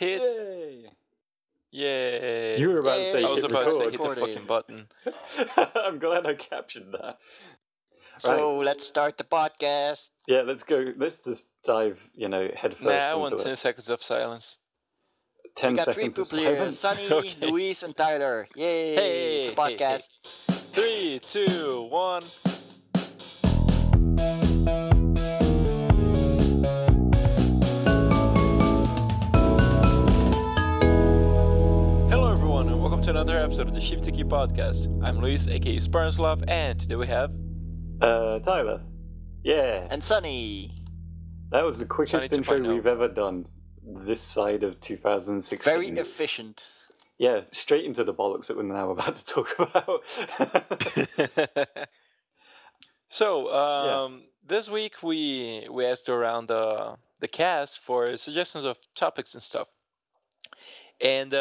hit. Yay! Yay! You were about to say I was hit about to say record. hit the fucking button. I'm glad I captured that. So Right. let's start the podcast. Yeah, let's go. Let's just dive, head first Nah, I into want 10 it. seconds of silence. 10 We got 3 seconds of people here: silence. Sonny, Okay. Luis, and Tyler. Yay! Hey, it's a podcast. Hey. 3, 2, 1. Hello everyone, and welcome to another episode of the Shifty Key Podcast. I'm Luis, aka SpartanSloth, and today we have... Tyler. Yeah. And Sonny. That was the quickest Sonny intro 2.0. we've ever done this side of 2016. Very efficient. Yeah, straight into the bollocks that we're now about to talk about. So, this week we asked around the cast for suggestions of topics and stuff. And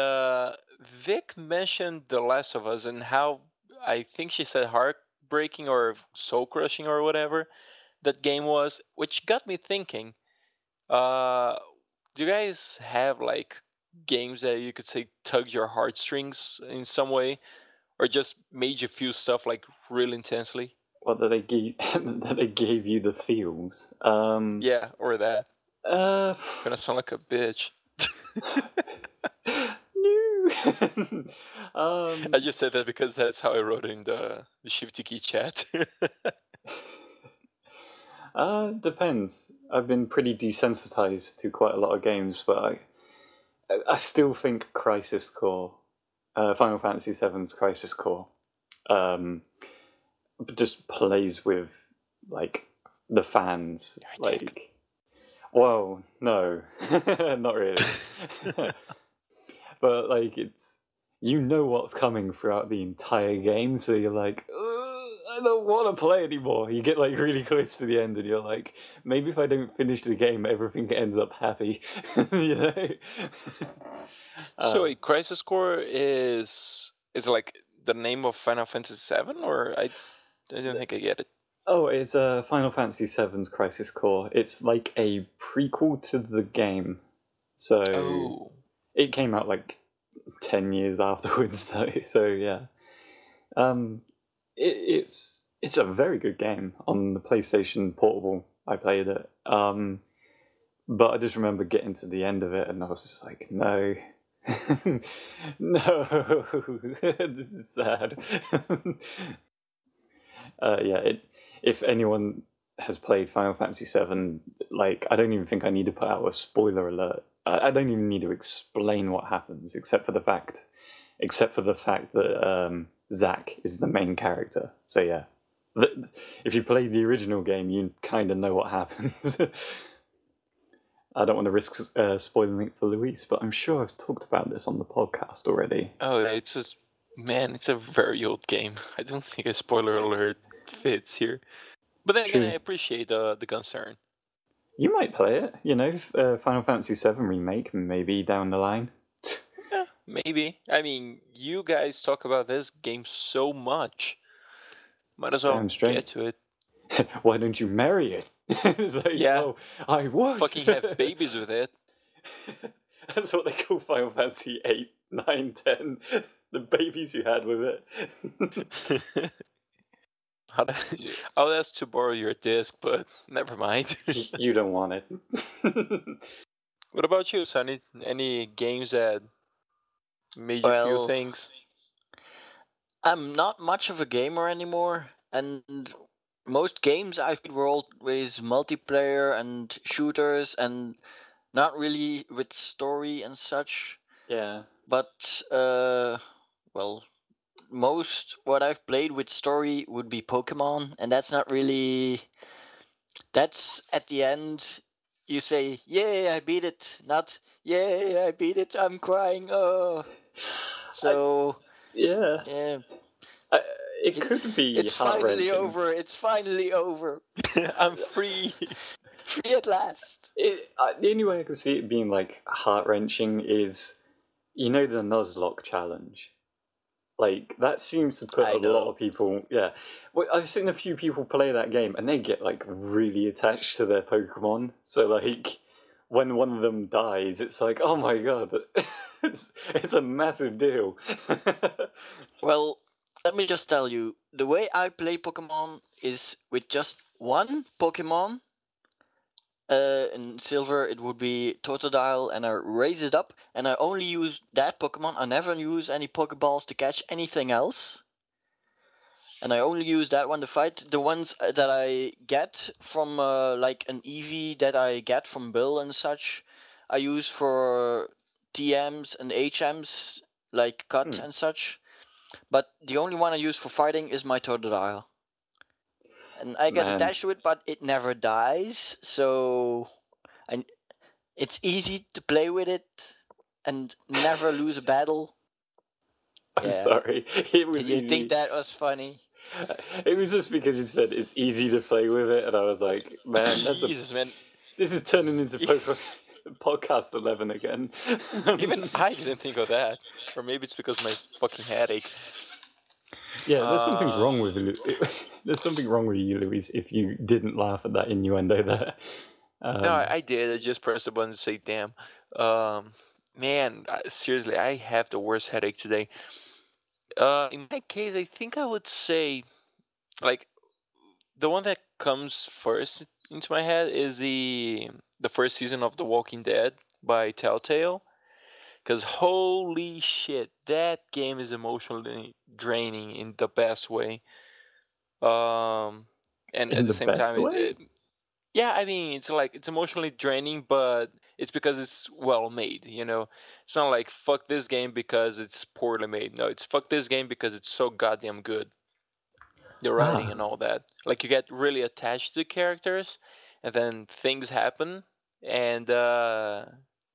Vic mentioned The Last of Us and how, I think she said heartbreaking or soul-crushing or whatever that game was, which got me thinking, do you guys have, like, games that you could say tugged your heartstrings in some way? Or just made you feel stuff, like, really intensely? What, that they gave you the feels? Yeah, or that. Gonna sound like a bitch. No. I just said that because that's how I wrote it in the Shifty Key chat. Depends. I've been pretty desensitized to quite a lot of games, but I still think Crisis Core, Final Fantasy VII's Crisis Core, just plays with, like, the fans. Like, whoa, no, not really. But, like, it's, you know what's coming throughout the entire game, so you're like, I don't want to play anymore. You get, like, really close to the end, and you're like, maybe if I don't finish the game, everything ends up happy, you know? So, wait, Crisis Core is like the name of Final Fantasy VII, or I don't think I get it. Oh, it's Final Fantasy VII's Crisis Core. It's like a prequel to the game. So it came out like 10 years afterwards, though. So yeah, it's a very good game on the PlayStation Portable. I played it, but I just remember getting to the end of it, and I was just like, no. No, this is sad. If anyone has played Final Fantasy VII, like, I don't even think I need to put out a spoiler alert. I don't even need to explain what happens, except for the fact that Zack is the main character. So yeah, if you play the original game, you kind of know what happens. I don't want to risk spoiling it for Luis, but I'm sure I've talked about this on the podcast already. Oh, it's a very old game. I don't think a spoiler alert fits here. But then again, I appreciate the concern. You might play it, Final Fantasy VII Remake, maybe down the line. Yeah, maybe. I mean, you guys talk about this game so much. Might as well get to it. Why don't you marry it? It's like, yeah, oh, I would. Fucking have babies with it. That's what they call Final Fantasy 8, 9, 10. The babies you had with it. I'll ask to borrow your disc, but never mind. You don't want it. What about you, Sonny? Any games that made you feel things? I'm not much of a gamer anymore, and most games I've played were always multiplayer and shooters, and not really with story and such. Yeah. But, most what I've played with story would be Pokemon, and that's not really... That's, at the end, you say, yay, I beat it, not, yay, I beat it, I'm crying, oh. So... Yeah. It could be It's finally over, it's finally over. I'm free. Free at last. The only way I can see it being, like, heart-wrenching is, the Nuzlocke challenge. Like, that seems to put a lot of people... Yeah. Well, I've seen a few people play that game, and they get, like, really attached to their Pokemon. So, like, when one of them dies, it's like, oh my god, it's a massive deal. Well, let me just tell you, the way I play Pokemon is with just one Pokemon. In Silver, it would be Totodile, and I raise it up, and I only use that Pokemon. I never use any Pokeballs to catch anything else. And I only use that one to fight. The ones that I get from, like an Eevee that I get from Bill and such, I use for TMs and HMs, like Cut and such. But the only one I use for fighting is my Totodile. And I get attached to it, but it never dies, so it's easy to play with it and never lose a battle. I'm sorry. It was Did you easy. think that was funny? It was just because you said it's easy to play with it, and I was like, man, man. This is turning into podcast 11 again. Even I didn't think of that. Or maybe it's because of my fucking headache. Yeah, there's something wrong with you. There's something wrong with you, Luis, if you didn't laugh at that innuendo there. No, I did. I just pressed the button to say, damn. Man, seriously, I have the worst headache today. In my case, I think I would say, like, the one that comes first into my head is the first season of The Walking Dead by Telltale. Because holy shit, that game is emotionally draining in the best way. And at the same time, yeah, I mean, it's emotionally draining, but it's because it's well made. You know, it's not like fuck this game because it's poorly made. No, it's fuck this game because it's so goddamn good. The writing and all that. Like, you get really attached to the characters, and then things happen, and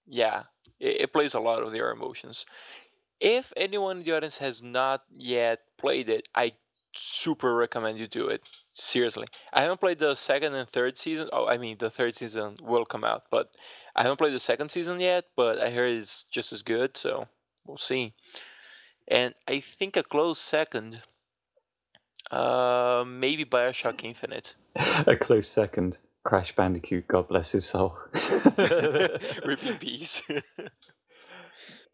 yeah. It plays a lot of their emotions. If anyone in the audience has not yet played it, I super recommend you do it. Seriously. I haven't played the second and third season. Oh, I mean, the third season will come out, but I haven't played the second season yet, but I heard it's just as good, so we'll see. And I think a close second, maybe BioShock Infinite. A close second. Crash Bandicoot, God bless his soul. Rip in peace.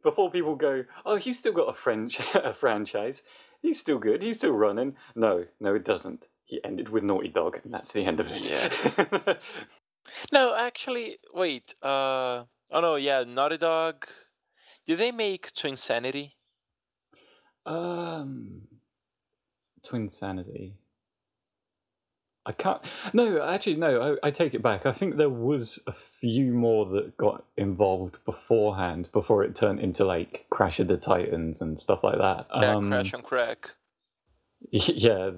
Before people go, oh, he's still got a franchise. He's still good. He's still running. No, it doesn't. He ended with Naughty Dog, and that's the end of it. Yeah. No, actually, wait. Oh no, yeah, Naughty Dog. Did they make Twinsanity? Twinsanity. I can't. No, actually, no. I take it back. I think there was a few more that got involved beforehand, before it turned into like Crash of the Titans and stuff like that. Yeah, Crash on Crack. Yeah.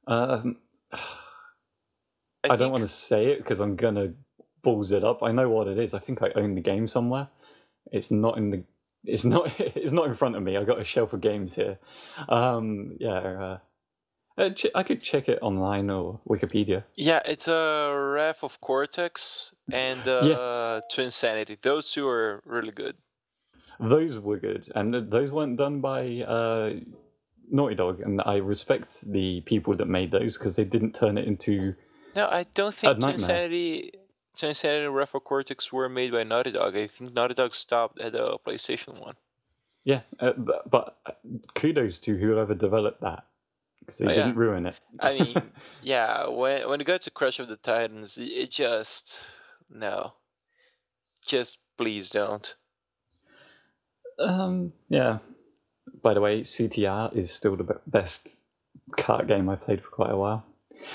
I don't want to say it because I'm gonna balls it up. I know what it is. I think I own the game somewhere. It's not in the. It's not. It's not in front of me. I got a shelf of games here. I could check it online or Wikipedia. Yeah, it's a Wrath of Cortex and Twinsanity. Those two are really good. Those were good, and those weren't done by Naughty Dog, and I respect the people that made those because they didn't turn it into. No, I don't think Twinsanity and Wrath of Cortex were made by Naughty Dog. I think Naughty Dog stopped at the PlayStation 1. Yeah, but kudos to whoever developed that. Because they didn't ruin it. I mean, yeah, when it got to Crash of the Titans, it just... No. Just please don't. Yeah. By the way, CTR is still the best kart game I played for quite a while.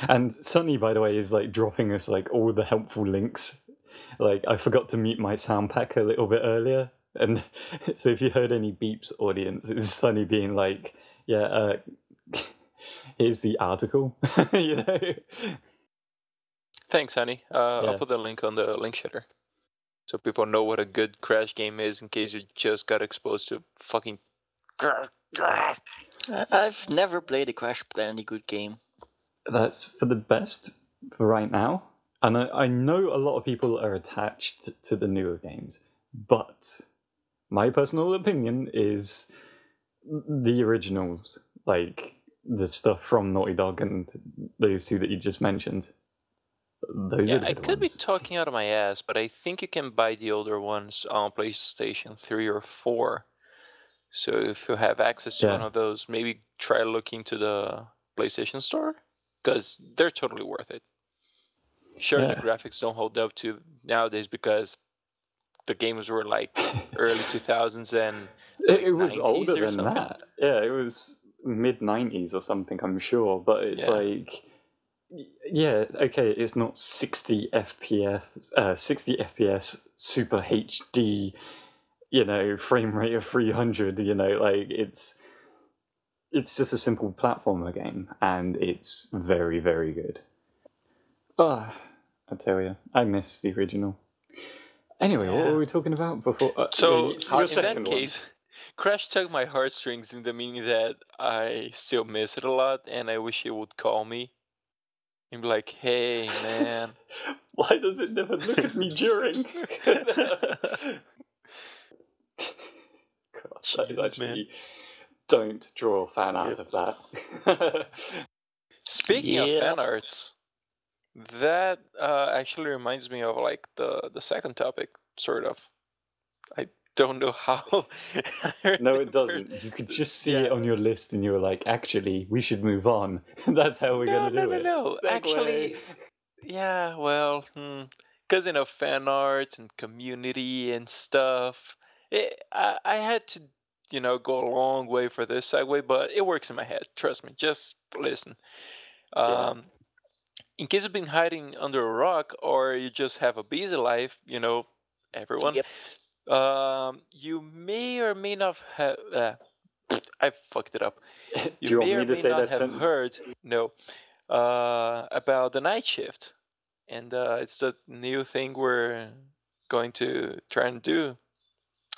And Sonny, by the way, is like dropping us like all the helpful links. Like, I forgot to mute my sound pack a little bit earlier. And so if you heard any beeps, audience, it's Sonny being like, here's the article, you know. Thanks, honey. I'll put the link on the link shader, so people know what a good Crash game is, in case you just got exposed to fucking. I've never played a Crash Bandicoot game. That's for the best for right now, and I know a lot of people are attached to the newer games, but my personal opinion is the originals, like the stuff from Naughty Dog and those two that you just mentioned. Those are the I good could be ones. talking out of my ass, but I think you can buy the older ones on PlayStation 3 or 4. So if you have access to one of those, maybe try looking to the PlayStation Store, because they're totally worth it. Sure, the graphics don't hold up to nowadays because the games were like early 2000s and it was older than something. that. Yeah, it was mid 90s or something, I'm sure. But it's like, yeah, okay, it's not 60 FPS, super HD, frame rate of 300. Like it's just a simple platformer game, and it's very, very good. I tell you, I miss the original. Anyway, what were we talking about before? So, in that case, Crash tugged my heartstrings in the meaning that I still miss it a lot, and I wish it would call me and be like, hey, man. Why does it never look at me during? Gosh, that is actually... Don't draw fan art of that. Speaking of fan arts... That actually reminds me of like the second topic, sort of. I don't know how. No, it doesn't. You could just see it on your list, and you were like, "Actually, we should move on." That's how we're gonna do it. No. Actually, yeah. Well, because fan art and community and stuff. I had to, go a long way for this segue, but it works in my head. Trust me. Just listen. In case you've been hiding under a rock, or you just have a busy life, everyone, you may or may not have... I fucked it up. You may or may not have heard about the night shift. And it's the new thing we're going to try and do.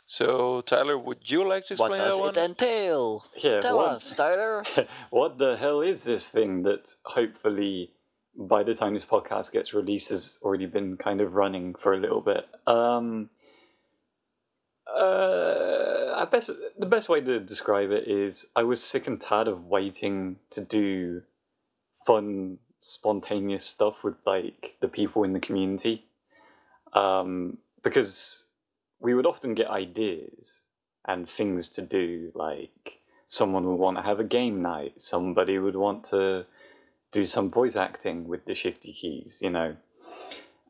So, Tyler, would you like to explain that one? What does it entail? Yeah, Tell us, Tyler. What the hell is this thing that hopefully... by the time this podcast gets released, has already been kind of running for a little bit. The best way to describe it is I was sick and tired of waiting to do fun, spontaneous stuff with like the people in the community, because we would often get ideas and things to do. Like someone would want to have a game night, somebody would want to do some voice acting with the Shifty Keys,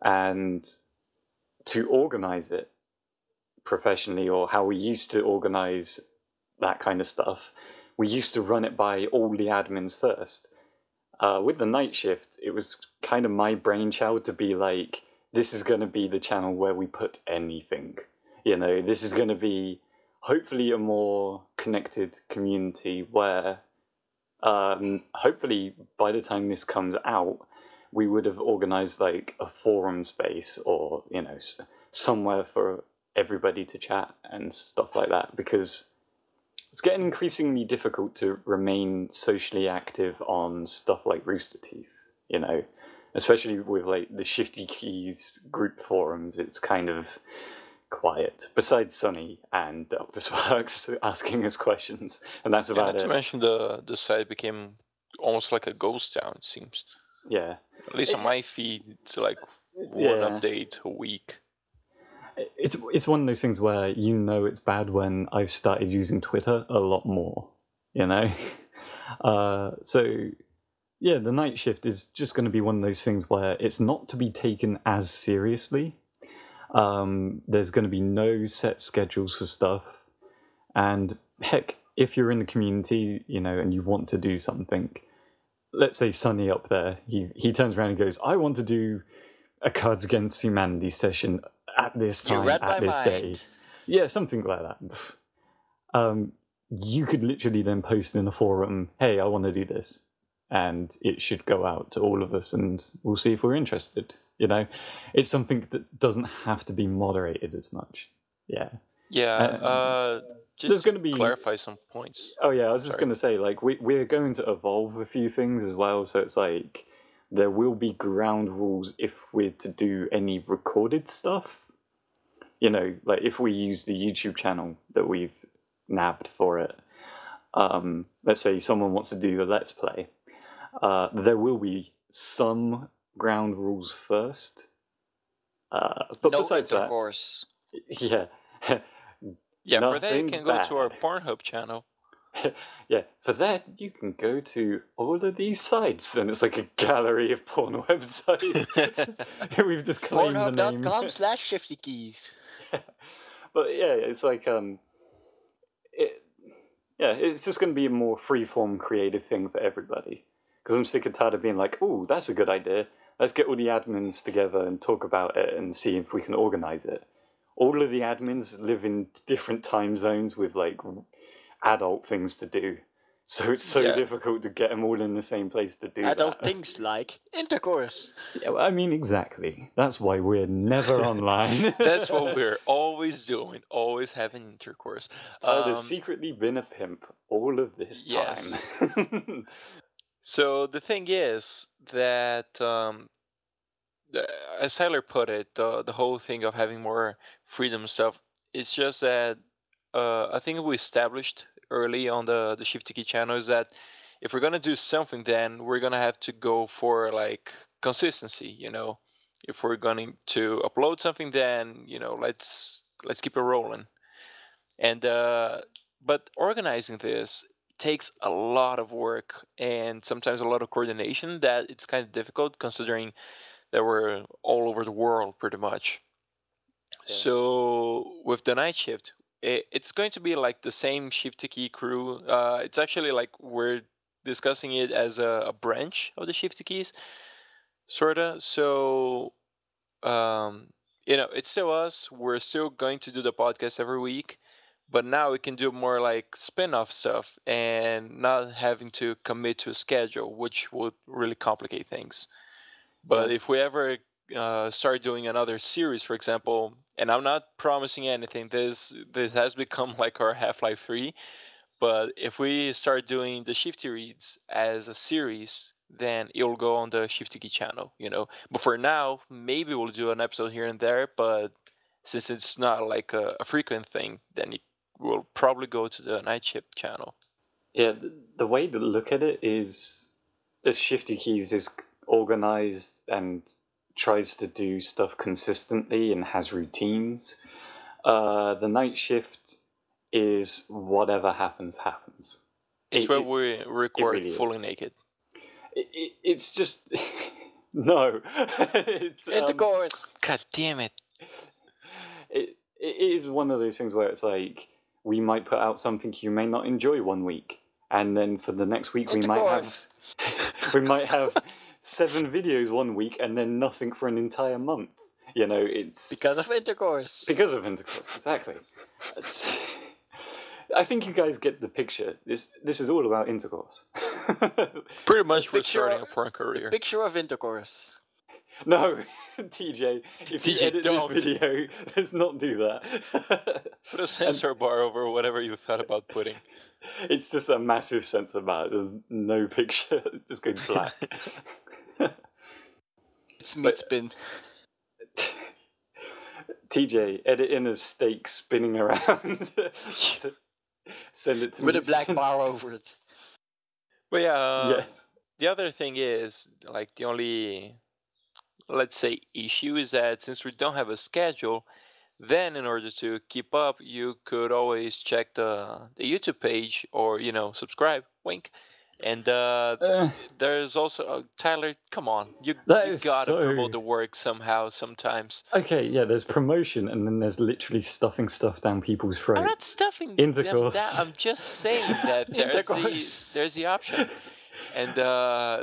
and to organize it professionally, or how we used to organize that kind of stuff, we used to run it by all the admins first. With the night shift, it was kind of my brainchild to be like, this is going to be the channel where we put anything. This is going to be hopefully a more connected community where hopefully by the time this comes out, we would have organized like a forum space, or somewhere for everybody to chat and stuff like that, because it's getting increasingly difficult to remain socially active on stuff like Rooster Teeth, especially with like the Shifty Keys group forums. It's kind of quiet, besides Sonny and Dr. Sparks asking us questions, and that's about it. Not to mention the site became almost like a ghost town, it seems. Yeah. At least on my feed, it's like one update a week. It's one of those things where it's bad when I've started using Twitter a lot more, So, yeah, the night shift is just going to be one of those things where it's not to be taken as seriously. There's going to be no set schedules for stuff, and heck, if you're in the community, and you want to do something, let's say Sonny up there, he turns around and goes, I want to do a Cards Against Humanity session at this time, at this day. Yeah, something like that. You could literally then post in the forum, hey, I want to do this, and it should go out to all of us, and we'll see if we're interested. It's something that doesn't have to be moderated as much. Yeah. Just there's going to be clarify some points. Oh yeah, I was just going to say, like, we're going to evolve a few things as well. So it's like there will be ground rules if we're to do any recorded stuff. Like if we use the YouTube channel that we've nabbed for it. Let's say someone wants to do a Let's Play. There will be some ground rules first. But no besides intercourse. that, yeah. Yeah, for that you Nothing can go to our bad. Pornhub channel. Yeah, for that you can go to all of these sites, and it's like a gallery of porn websites. We've just claimed the name. Pornhub.com/ShiftyKeys. But yeah, it's like it's just going to be a more free-form creative thing for everybody. Because I'm sick and tired of being like, oh, that's a good idea. Let's get all the admins together and talk about it and see if we can organize it. All of the admins live in different time zones with like adult things to do. So it's so difficult to get them all in the same place to do Adult that. things like intercourse. Yeah, well, I mean, exactly. That's why we're never online. That's what we're always doing, always having intercourse. Tyler's secretly been a pimp all of this Yes. time. So the thing is that, as Tyler put it, the whole thing of having more freedom stuff, it's just that I think we established early on the Shifty Key channel is that if we're gonna do something, then we're gonna have to go for like consistency. You know, if we're going to upload something, then let's keep it rolling. And but organizing this takes a lot of work and sometimes a lot of coordination that it's kind of difficult considering that we're all over the world pretty much. Yeah. So with the night shift, it's going to be like the same Shifty Key crew. It's actually like we're discussing it as a branch of the Shifty Keys, sorta. So it's still us. We're still going to do the podcast every week, but now we can do more like spin-off stuff and not having to commit to a schedule, which would really complicate things. But if we ever start doing another series, for example, and I'm not promising anything, this has become like our Half-Life 3, but if we start doing the Shifty Reads as a series, then it'll go on the Shifty Key channel, But for now, maybe we'll do an episode here and there, but since it's not like a frequent thing, then it will probably go to the Night Shift channel. Yeah, the way to look at it is the Shifty Keys is organized and tries to do stuff consistently and has routines. The Night Shift is whatever happens. It's where we record really fully naked. It's just no. It's Intercourse. God damn it! It is one of those things where it's like we might put out something you may not enjoy one week, and then for the next week we might have 7 videos one week and then nothing for an entire month. It's because of intercourse. Because of intercourse, exactly. I think you guys get the picture. This is all about intercourse. Pretty much we're starting a porn career. The picture of intercourse. No, TJ, if you edit this video, let's not do that. Put a censor bar over whatever you thought about putting. It's just a massive censor bar. There's no picture. It just goes black. It's meat spin. TJ, edit in a steak spinning around. Send it to me. With a black bar over it. But yeah, yes. The other thing is, like, the only, let's say, issue is that since we don't have a schedule, then in order to keep up, you could always check the YouTube page or, subscribe, wink. And there's also, Tyler, come on, you gotta promote the work somehow, sometimes. Okay, yeah, there's promotion, and then there's literally stuffing stuff down people's throats. I'm not stuffing intercourse. them down, I'm just saying that there's the option. And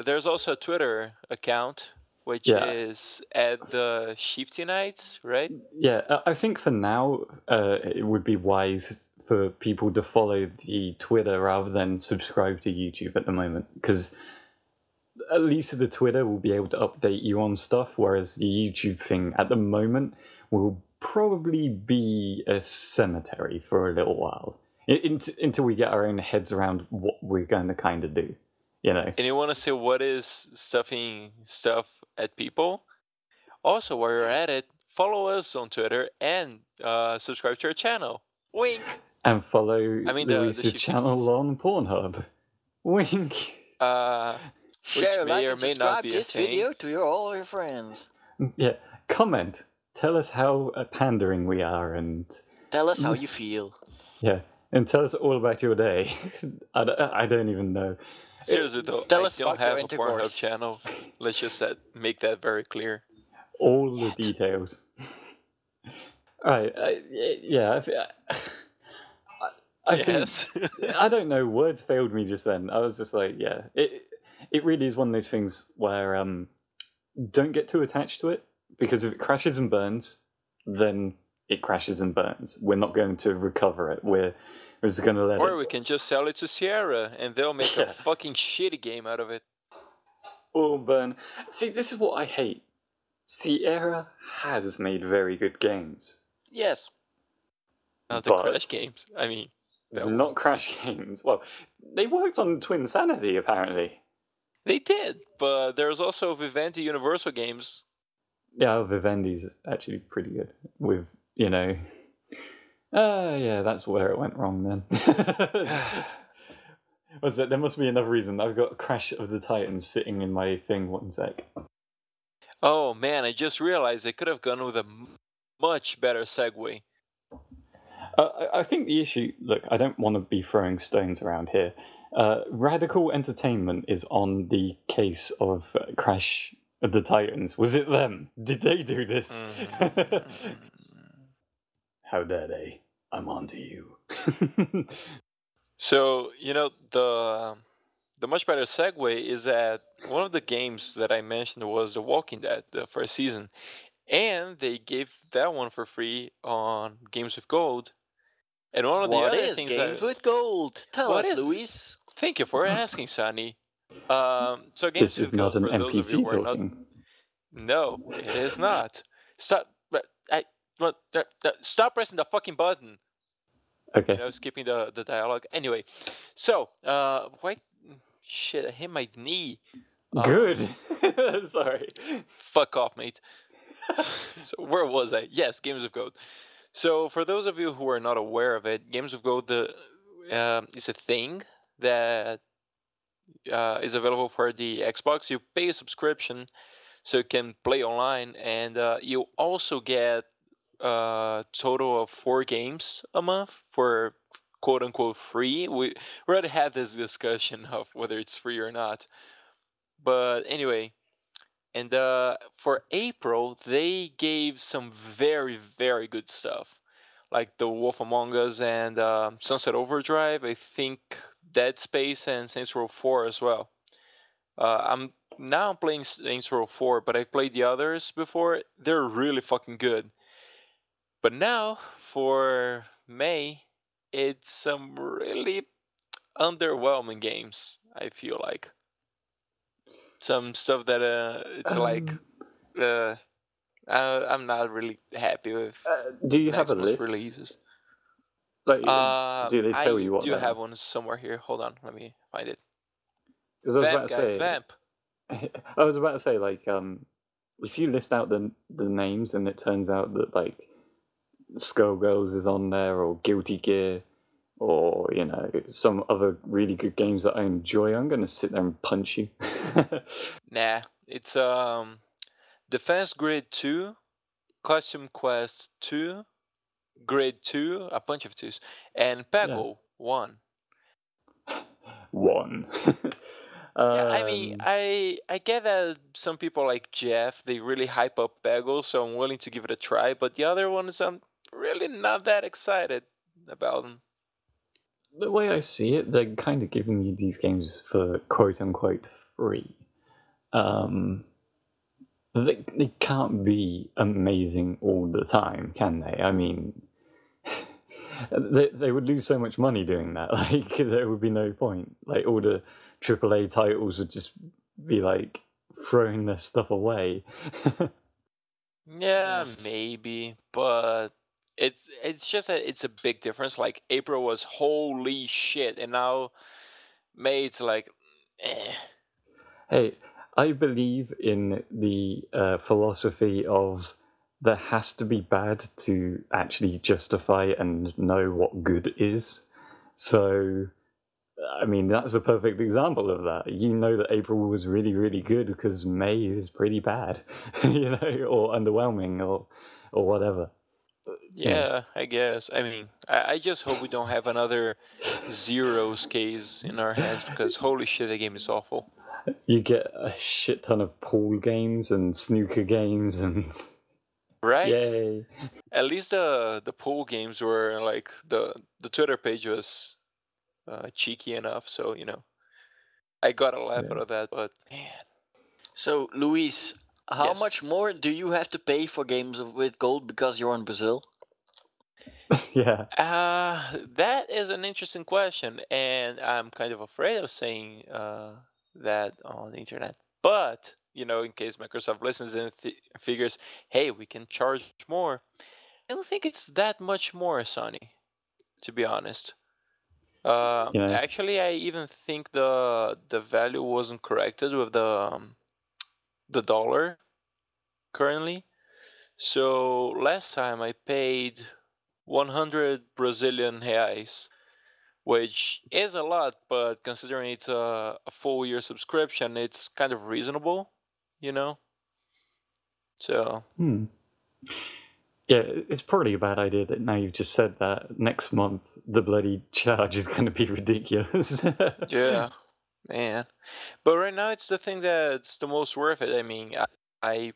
there's also a Twitter account, which is at the Shifty Nights, right? Yeah, I think for now, it would be wise for people to follow the Twitter rather than subscribe to YouTube at the moment, because at least the Twitter will be able to update you on stuff, whereas the YouTube thing at the moment will probably be a cemetery for a little while, until we get our own heads around what we're going to kind of do, And you want to say what is stuffing stuff at people? Also, while you're at it, follow us on Twitter and subscribe to our channel. Wink! And follow Luis's channel on Pornhub. Wink. Share, may like, or and may not subscribe be a this thing. video to all your friends. Yeah, comment. Tell us how pandering we are, and Tell us how you feel. yeah, and tell us all about your day. I don't even know. Seriously though, Tell I us don't about your have a Pornhub intercourse. channel. Let's just make that very clear. All the details. Alright, yeah. I think I don't know. Words failed me just then. I was just like, yeah. It really is one of those things where don't get too attached to it, because if it crashes and burns, then it crashes and burns. We're not going to recover it. We're just going to let it. Or we can just sell it to Sierra, and they'll make a fucking shitty game out of it. Or burn. See, this is what I hate. Sierra has made very good games. Yes. Not the Crash games. I mean, not Crash games. Well, they worked on Twin Sanity, apparently. They did, but there's also Vivendi Universal games. Yeah, Vivendi's is actually pretty good. With, you know... yeah, that's where it went wrong then. What's that? There must be another reason. I've got Crash of the Titans sitting in my thing, one sec. Oh man, I just realized I could have gone with a much better segue. I think the issue... Look, I don't want to be throwing stones around here. Radical Entertainment is on the case of Crash of the Titans. Was it them? Did they do this? How dare they? I'm on to you. So, you know, the much better segue is that one of the games that I mentioned was The Walking Dead, the first season. And they gave that one for free on Games with Gold. And one of the other things Games with Gold? Tell us, Luis. Thank you for asking, Sonny. So Games this is with not Gold, an for those of you NPC who are talking. No, it is not. Stop! Stop pressing the fucking button. Okay. You know, skipping the dialogue. Anyway, so why? Shit! I hit my knee. Good. Sorry. Fuck off, mate. So where was I? Yes, Games of Gold. So for those of you who are not aware of it, Games of Gold is a thing that is available for the Xbox. You pay a subscription so you can play online, and you also get a total of 4 games a month for quote-unquote free. We already had this discussion of whether it's free or not. But anyway, and for April, they gave some very, very good stuff. Like The Wolf Among Us and Sunset Overdrive, I think Dead Space and Saints Row 4 as well. I'm playing Saints Row 4, but I've played the others before. They're really fucking good. But now, for May, it's some really underwhelming games, I feel like. Some stuff that it's like I'm not really happy with. Do you have a list? Releases. Like, do they tell you what? I do have one somewhere here. Hold on, let me find it. Because I was Vamp, about to guys, say, Vamp. I was about to say, like, if you list out the names and it turns out that like Skullgirls is on there, or Guilty Gear, or you know some other really good games that I enjoy, I'm gonna sit there and punch you. Nah, it's Defense Grid 2, Costume Quest 2, Grid 2, a bunch of 2s, and Peggle 1. 1. Yeah, I mean, I get that some people like Jeff, they really hype up Peggle, so I'm willing to give it a try, but the other ones I'm really not that excited about them. The way I see it, they're kind of giving you these games for quote-unquote free. They can't be amazing all the time, can they? I mean, they would lose so much money doing that. Like, there would be no point. Like, all the AAA titles would just be, like, throwing their stuff away. Yeah, maybe, but it's just it's a big difference. Like, April was holy shit, and now May it's like, eh. Hey, I believe in the philosophy of there has to be bad to actually justify and know what good is. So I mean, that's a perfect example of that. You know that April was really, really good because May is pretty bad, or underwhelming, or whatever. Yeah, I guess. I mean, I just hope we don't have another Zeros case in our hands because holy shit, the game is awful. You get a shit ton of pool games and snooker games and... Right? Yay. At least the pool games were like the Twitter page was cheeky enough, so I got a laugh out of that. But man, so Luis, how Yes. much more do you have to pay for games with gold because you're in Brazil? Yeah. that is an interesting question, and I'm kind of afraid of saying that on the internet. But in case Microsoft listens and figures, hey, we can charge more. I don't think it's that much more, Sonny. To be honest. Actually, I even think the value wasn't corrected with the dollar currently. So last time I paid 100 Brazilian reais, which is a lot, but considering it's a full year subscription, it's kind of reasonable, So. Yeah, it's probably a bad idea that now you've just said that. Next month, the bloody charge is going to be ridiculous. Yeah, man. But right now, it's the thing that's the most worth it. I mean, I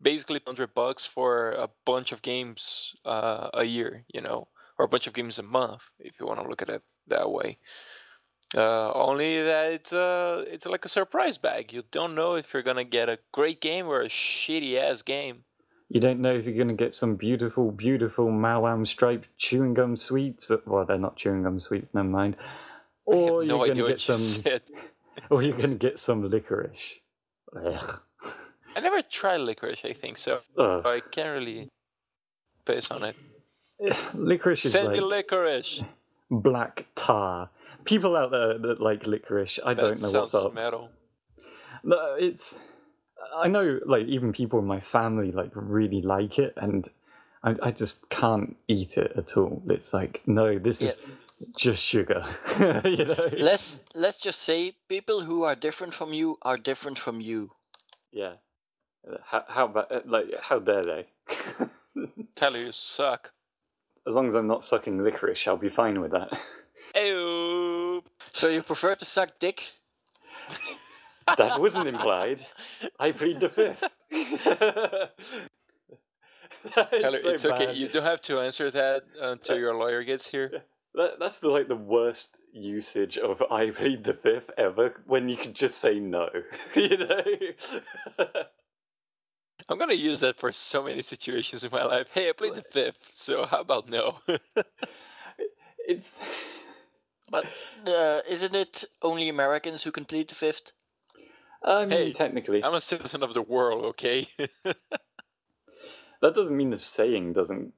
basically $100 for a bunch of games a year, or a bunch of games a month, if you want to look at it that way. Only that it's like a surprise bag. You don't know if you're gonna get a great game or a shitty ass game. You don't know if you're going to get some beautiful, beautiful Mawam striped chewing gum sweets. Well, they're not chewing gum sweets, never mind. Or you're going to get some. Or you're going to get some licorice. Ugh. I never tried licorice. I think so. I can't really base on it. Licorice is Send me like licorice. black tar. People out there that like licorice, I don't know what's up. Metal. No, I know, like, even people in my family, like, really like it, and I just can't eat it at all. It's like, no, this is just sugar, Let's just say people who are different from you are different from you. Yeah. How dare they? Tyler, you suck. As long as I'm not sucking licorice, I'll be fine with that. Ew. So you prefer to suck dick? That wasn't implied. I plead the fifth. Tyler, so it's okay. bad. You don't have to answer that until your lawyer gets here. That's the worst usage of "I plead the fifth" ever. When you could just say no, I'm gonna use that for so many situations in my life. Hey, I plead the fifth. So how about no? It's. But isn't it only Americans who can plead the fifth? I mean, Hey, technically, I'm a citizen of the world, okay? that doesn't mean the saying doesn't,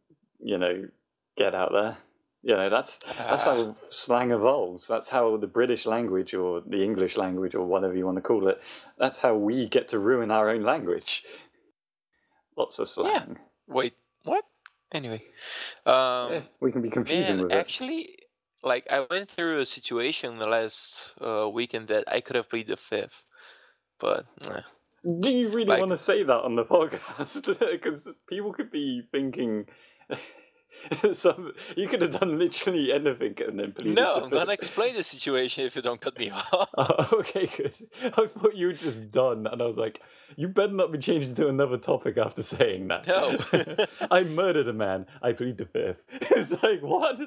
get out there. That's how slang evolves. That's how the British language or the English language or whatever you want to call it, that's how we get to ruin our own language. Lots of slang. Yeah. Wait, what? Anyway. We can be confusing with it. Actually, like, I went through a situation the last weekend that I could have pleaded the fifth. But, Do you really want to say that on the podcast? Because people could be thinking... you could have done literally anything and then pleaded no, the I'm going to fifth. explain the situation if you don't cut me off. Oh, okay, good. I thought you were just done, and I was like, you better not be changing to another topic after saying that. No. I murdered a man, I plead the fifth. It's like, what?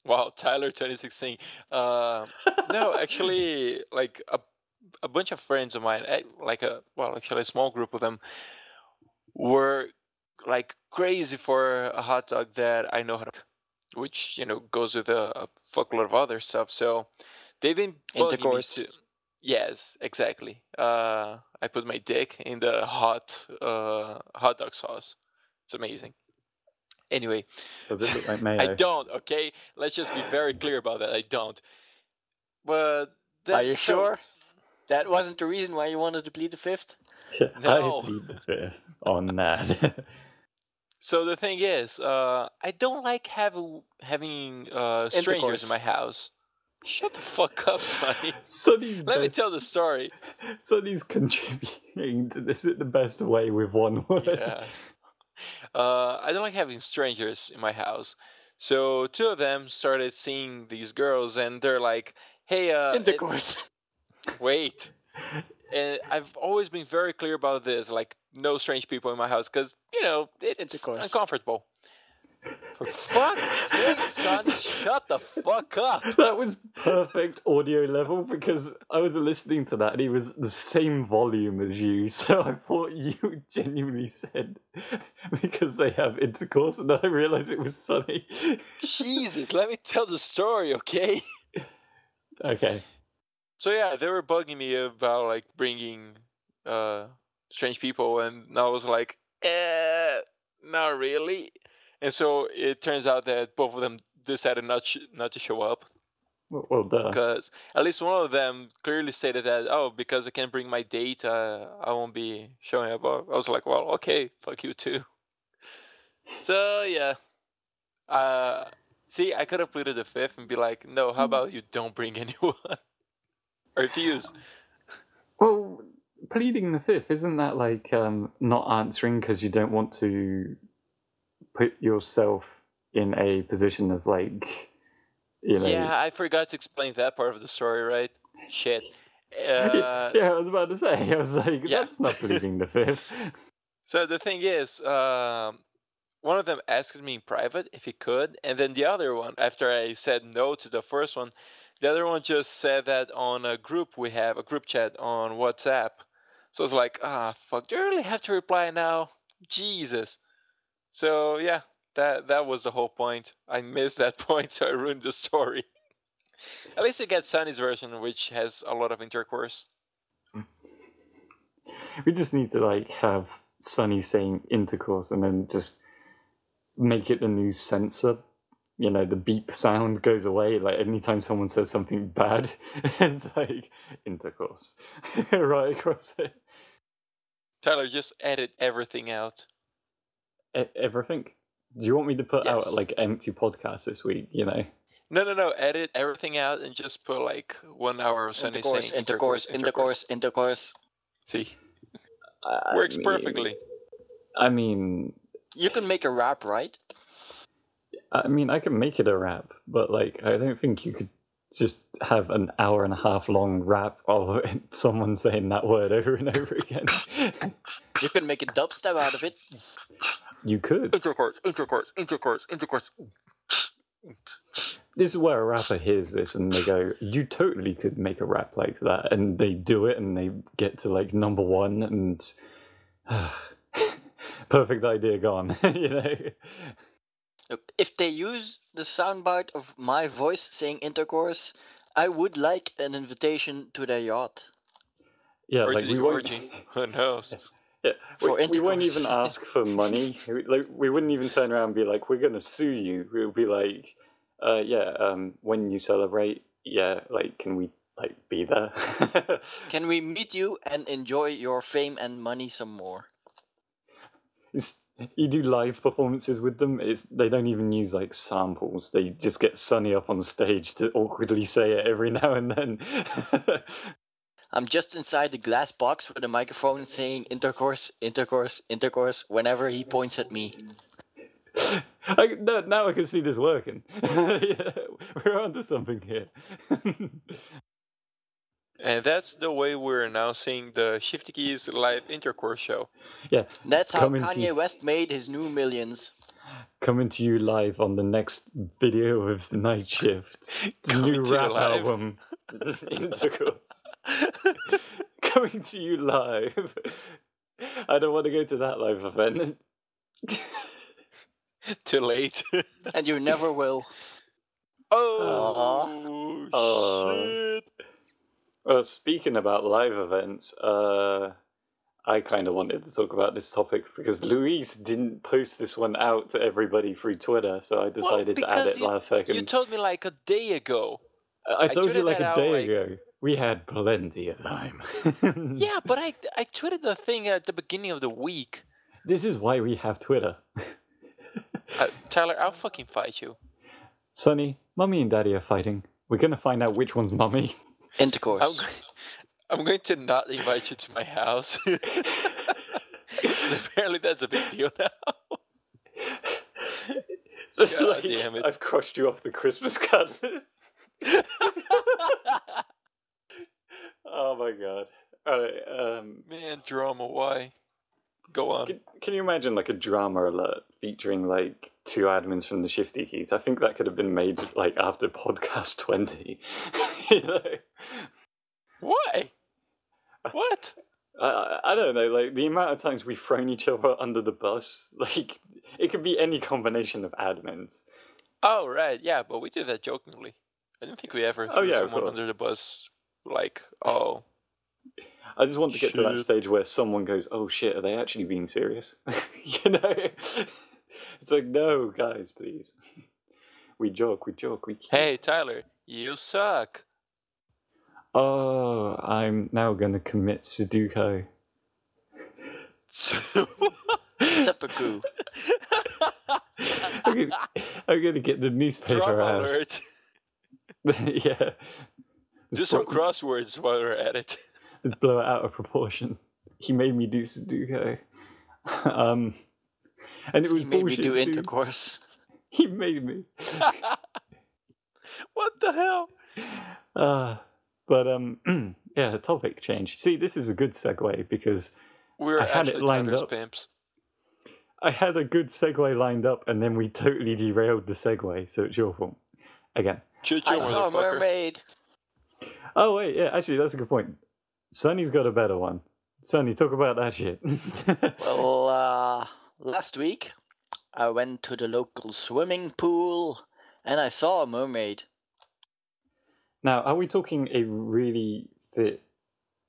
Wow, Tyler 2016. No, actually, like, a bunch of friends of mine, actually a small group of them, were like crazy for a hot dog that I know how to, which goes with a fuckload of other stuff. So they've been bugging me to. Yes, exactly. I put my dick in the hot dog sauce. It's amazing. Anyway, does it look like mayo? I don't. Okay, let's just be very clear about that. I don't. But are you sure? That wasn't the reason why you wanted to plead the fifth? No. I plead the fifth on that. So the thing is, I don't like having strangers in my house. Shut the fuck up, Sonny. Sonny's Let me tell the story. Sonny's contributing to this in the best way with one word. Yeah. I don't like having strangers in my house. So 2 of them started seeing these girls, and they're like, "Hey, Intercourse. wait." And I've always been very clear about this, like no strange people in my house, because it's Intercourse. uncomfortable. For fuck's sake, son, shut the fuck up. That was perfect audio level because I was listening to that and he was the same volume as you, so I thought you genuinely said because they have intercourse, and then I realised it was Sonny. Jesus, let me tell the story, okay? Okay. So yeah, they were bugging me about like bringing strange people, and I was like, not really. And so it turns out that both of them decided not to show up. Well, duh. Because at least one of them clearly stated that, because I can't bring my date, I won't be showing up. I was like, well, okay, fuck you too. So yeah. See, I could have pleaded the 5th and be like, no, how about you don't bring anyone? Or refuse. Well, pleading the 5th, isn't that like not answering because you don't want to put yourself in a position of like, Yeah, I forgot to explain that part of the story, right? Shit. Yeah, I was about to say. I was like, that's not pleading the 5th. So the thing is, one of them asked me in private if he could, and then the other one, after I said no to the first one, the other one just said that on a group we have, a group chat on WhatsApp. So I was like, fuck, do I really have to reply now? Jesus. So yeah, that was the whole point. I missed that point, so I ruined the story. At least you get Sonny's version, which has a lot of intercourse. We just need to like have Sonny saying intercourse and then just make it the new censor. The beep sound goes away. Like anytime someone says something bad, it's like intercourse right across it. Tyler, just edit everything out. Everything? Do you want me to put out like empty podcasts this week? No. Edit everything out and just put like 1 hour of Sonny saying intercourse. See, works perfectly. I mean, you can make a rap, right? I mean, I can make it a rap, but like, I don't think you could just have an 1.5 hour long rap of someone saying that word over and over again. You can make a dubstep out of it. You could. Intercourse. This is where a rapper hears this and they go, you totally could make a rap like that. And they do it and they get to like number 1 and perfect idea gone, Look, if they use the soundbite of my voice saying intercourse, I would like an invitation to their yacht. Yeah, or like we won't. Who knows? Yeah, we won't even ask for money. We wouldn't even turn around and be like, we're going to sue you. We'll be like, when you celebrate, can we be there? Can we meet you and enjoy your fame and money some more? You do live performances with them. They don't even use like samples. They just get Sonny up on stage to awkwardly say it every now and then. I'm just inside the glass box with a microphone saying intercourse whenever he points at me. Now I can see this working. Yeah, we're onto something here. And that's the way we're announcing the Shifty Keys live intercourse show. Yeah. That's how Kanye West made his new millions. Coming to you live on the next video of Night Shift. The new rap album. Intercourse. Coming to you live. I don't want to go to that live event. Too late. And you never will. Shit. Well, speaking about live events, I kind of wanted to talk about this topic because Luis didn't post this one out to everybody through Twitter, so I decided to add it last second. You told me like a day ago. I told you like a day ago. We had plenty of time. Yeah, but I tweeted the thing at the beginning of the week. This is why we have Twitter. Tyler, I'll fucking fight you. Sonny, Mummy and Daddy are fighting. We're going to find out which one's mummy. Intercourse. I'm going to not invite you to my house. Because apparently that's a big deal now. Just God like, damn it. I've crossed you off the Christmas card list. Oh my god. Alright, Man, drama, why? Go on. Can you imagine like a drama alert featuring like 2 admins from the Shifty Keys? I think that could have been made like after podcast 20. You know? Why? What? I don't know, like the amount of times we've thrown each other under the bus, like it could be any combination of admins. Oh, right, yeah, but we did that jokingly. I didn't think we ever threw someone under the bus, like, oh. I just want to get to that stage where someone goes, oh shit, are they actually being serious? You know? It's like, no, guys, please. We joke, we keep... Hey, Tyler, you suck. Oh, I'm now going to commit Sudoku. Seppuku. I'm going to get the newspaper Drama out. alert. Yeah. Do some crosswords while we're at it. Let's blow it out of proportion. He made me do Sudoku. And it was He made me bullshit do too. intercourse. He made me. What the hell? But yeah, topic change. See, this is a good segue because We're I had it actually lined Tyler's up. pimps. I had a good segue lined up, and then we totally derailed the segue, so it's your fault. Again. Choo-choo, I saw a motherfucker. mermaid. Oh, wait, yeah, actually, that's a good point. Sonny's got a better one. Sonny, talk about that shit. Well, last week I went to the local swimming pool and I saw a mermaid. Now, are we talking a really fit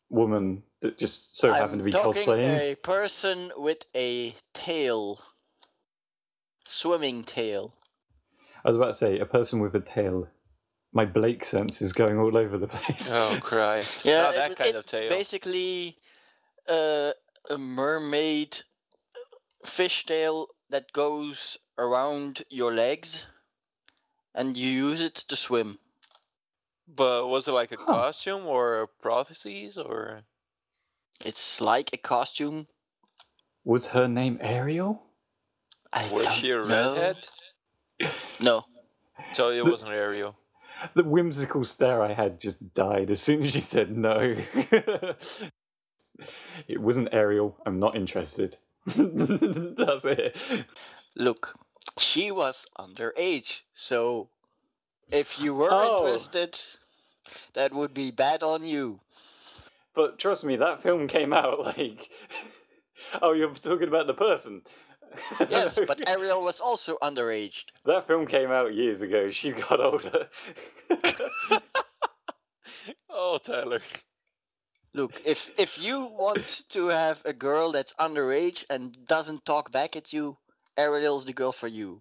woman that just so happened to be I'm talking cosplaying? a person with a tail. Swimming tail. I was about to say, a person with a tail. My Blake sense is going all over the place. Oh, Christ. Yeah, Not that kind of it's tail. basically a mermaid fishtail that goes around your legs and you use it to swim. But was it like a costume or prophecies or? It's like a costume. Was her name Ariel? Was she a redhead? No. So it wasn't Ariel. The whimsical stare I had just died as soon as she said no. It wasn't Ariel. I'm not interested. That's it. Look, she was underage, so if you were interested, that would be bad on you. But trust me, that film came out like... Oh, you're talking about the person? Yes, but Ariel was also underage. That film came out years ago. She got older. Oh, Tyler. Look, if you want to have a girl that's underage and doesn't talk back at you, Ariel's the girl for you.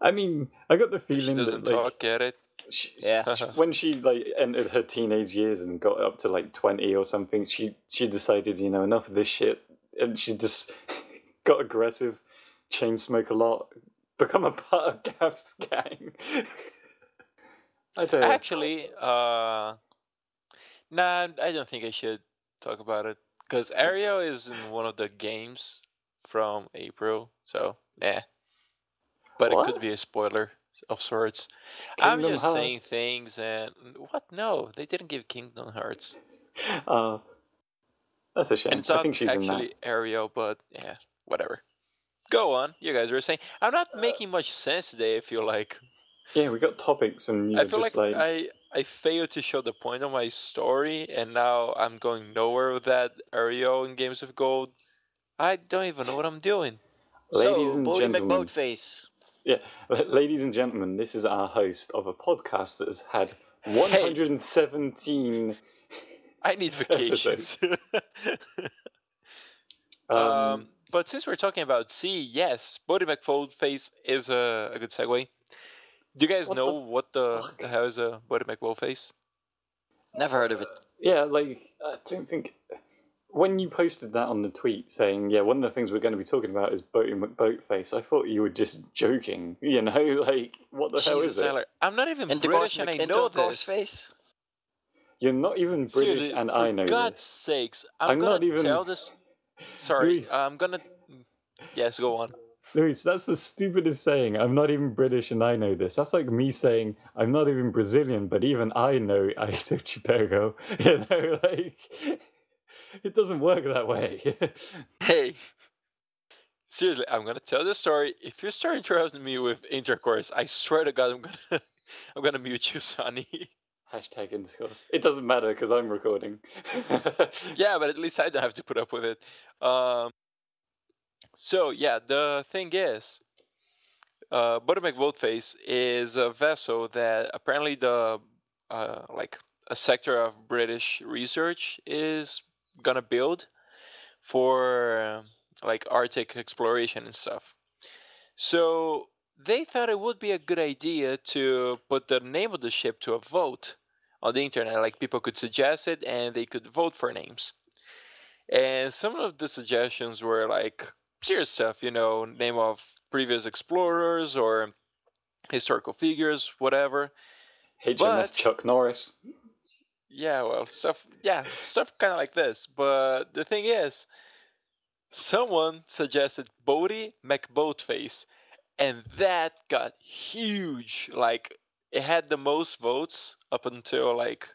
I mean, I got the She feeling doesn't that like, talk, get it? Yeah. when she like entered her teenage years and got up to like 20 or something, she decided, you know, enough of this shit, and she just got aggressive, chain smoke a lot, become a part of Gav's gang. I don't know. Actually, nah, I don't think I should talk about it. Because Ariel is in one of the games from April, so, nah. But What? it could be a spoiler of sorts. Kingdom I'm just saying Hearts. things and... What? No, they didn't give Kingdom Hearts. That's a shame. And it's I not think she's in that. actually Ariel, but yeah, whatever. Go on, you guys were saying. I'm not making much sense today, I feel like. Yeah, we got topics, and you're I feel just like I failed to show the point of my story, and now I'm going nowhere with that Ariel in Games of Gold. I don't even know what I'm doing. Ladies So, and Boaty gentlemen. McBoatface. Yeah, ladies and gentlemen, this is our host of a podcast that has had 117 I need vacations. But since we're talking about C, yes, Boaty McBoatface is a good segue. Do you guys What know the what the hell is a Boaty McBoatface? Never heard of it. Yeah, like, I don't think... when you posted that on the tweet saying, yeah, one of the things we're going to be talking about is Boaty McBoatface, I thought you were just joking. You know, like, what the hell is it? Tyler, I'm not even British and I know this. Face? You're not even British. Seriously, and I know this. For God's sakes, I'm going to tell this... Sorry, Luis, I'm going to... Yes, go on. Luis, that's the stupidest saying. I'm not even British and I know this. That's like me saying, I'm not even Brazilian, but even I know I so chipego. You know, like... It doesn't work that way. Hey, seriously, I'm gonna tell this story. If you start interrupting me with intercourse, I swear to God, I'm gonna mute you, Sonny. Hashtag intercourse. It doesn't matter because I'm recording. Yeah, but at least I don't have to put up with it. So yeah, the thing is, Boaty McBoatface is a vessel that apparently the like a sector of British research is gonna build for like Arctic exploration and stuff. So they thought it would be a good idea to put the name of the ship to a vote on the internet. Like people could suggest it and they could vote for names. And some of the suggestions were like serious stuff, you know, name of previous explorers or historical figures, whatever. HMS Chuck Norris. Yeah, well, stuff kind of like this. But the thing is, someone suggested Boaty McBoatface, and that got huge. Like, it had the most votes up until, like,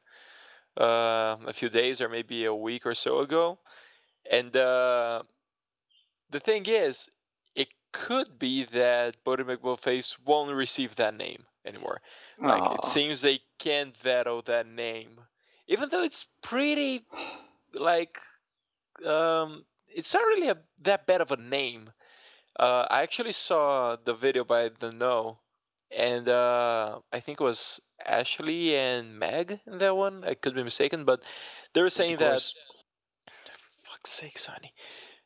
a few days or maybe a week or so ago. And the thing is, it could be that Boaty McBoatface won't receive that name anymore. Like, it seems they can't veto that name. Even though it's pretty, like, it's not really that bad of a name. I actually saw the video by The No, and I think it was Ashley and Meg in that one. I could be mistaken, but they were saying that... For fuck's sake, Sonny.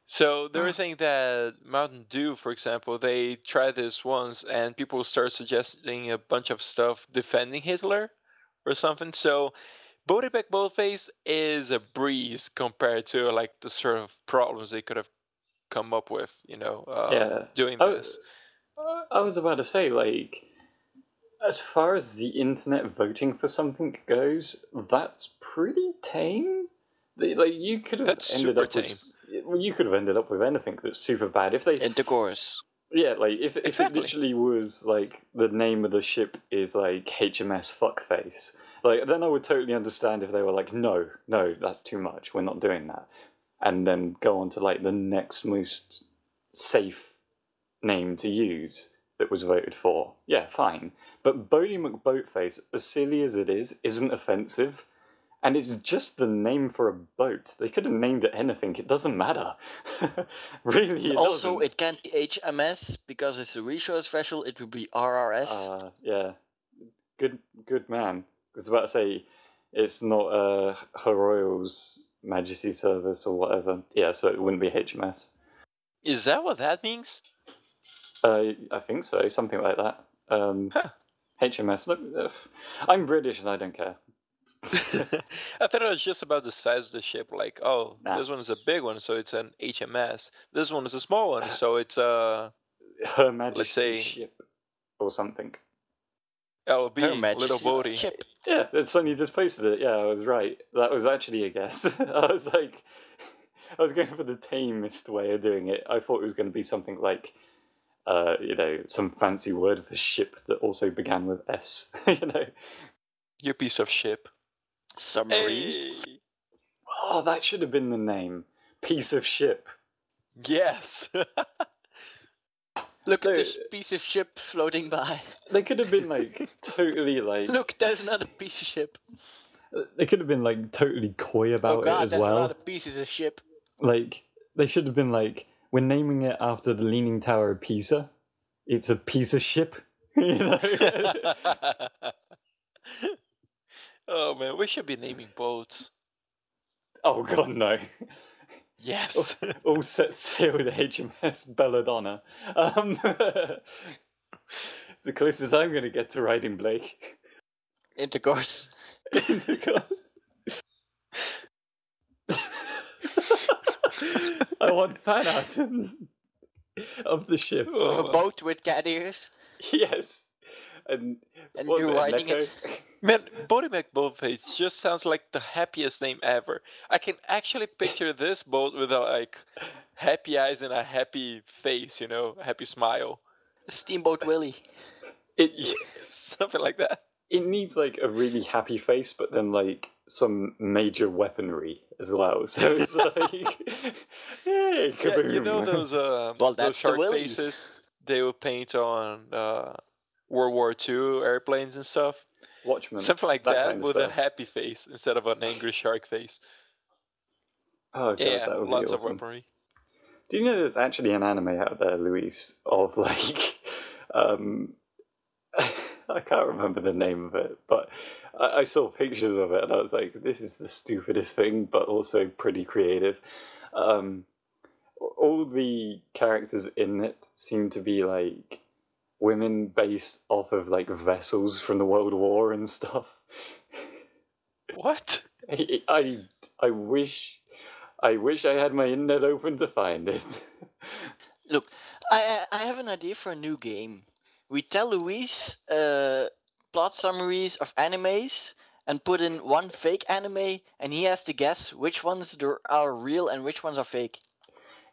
So they were saying that Mountain Dew, for example, they tried this once, and people start suggesting a bunch of stuff defending Hitler or something. So... Boaty McBoatface is a breeze compared to like the sort of problems they could have come up with, you know, doing this. I was about to say, like, as far as the internet voting for something goes, that's pretty tame. Like, you could have ended up with, you could have ended up with anything that's super bad if they intercourse. Yeah, like if it literally was like the name of the ship is like HMS Fuckface. Like, then I would totally understand if they were like, no, that's too much, we're not doing that. And then go on to, like, the next most safe name to use that was voted for. Yeah, fine. But Boaty McBoatface, as silly as it is, isn't offensive. And it's just the name for a boat. They could have named it anything, it doesn't matter. Really, it also, doesn't. It can't be HMS, because it's a research vessel, it would be RRS. Yeah. Good man. I was about to say, it's not Her Royal's Majesty Service or whatever. Yeah, so it wouldn't be HMS. Is that what that means? I think so, something like that. HMS. Look, I'm British and I don't care. I thought it was just about the size of the ship. Like, this one is a big one, so it's an HMS. This one is a small one, so it's Her Majesty's ship or something. It'll be Little Boaty. Ship. Yeah, Sonny just posted it. Yeah, I was right. That was actually a guess. I was going for the tamest way of doing it. I thought it was going to be something like, you know, some fancy word for ship that also began with S. You know, you piece of ship. Submarine. Hey. Oh, that should have been the name. Piece of ship. Yes. Look at this piece of ship floating by. They could have been like totally like. Look, there's another piece of ship. They could have been like totally coy about it as there's well. A lot of pieces of ship. Like they should have been like, we're naming it after the Leaning Tower of Pisa. It's a piece of ship. You know. Oh man, we should be naming boats. Oh God, no. Yes. All set sail with HMS Belladonna. It's the closest I'm going to get to riding Blake. Intercourse. Intercourse. I want fan art of the ship. A boat with cat ears. Yes. And you're riding it. Man, Boaty McBoatface just sounds like the happiest name ever. I can actually picture this boat with like happy eyes and a happy face, you know, a happy smile. Steamboat Willie. Something like that. It needs like a really happy face, but then like some major weaponry as well. So it's like, hey, kaboom. Yeah, you know those shark faces they would paint on World War II airplanes and stuff? Watchmen. Something like that kind of with stuff. a happy face instead of an angry shark face. Oh god, yeah, that would lots be awesome. of weaponry. Do you know there's actually an anime out there, Luis, of like, I can't remember the name of it, but I saw pictures of it and I was like, this is the stupidest thing, but also pretty creative. All the characters in it seem to be like women based off of like vessels from the World War and stuff. What? I wish I had my internet open to find it. Look, I have an idea for a new game. We tell Luis plot summaries of animes and put in one fake anime, and he has to guess which ones are real and which ones are fake.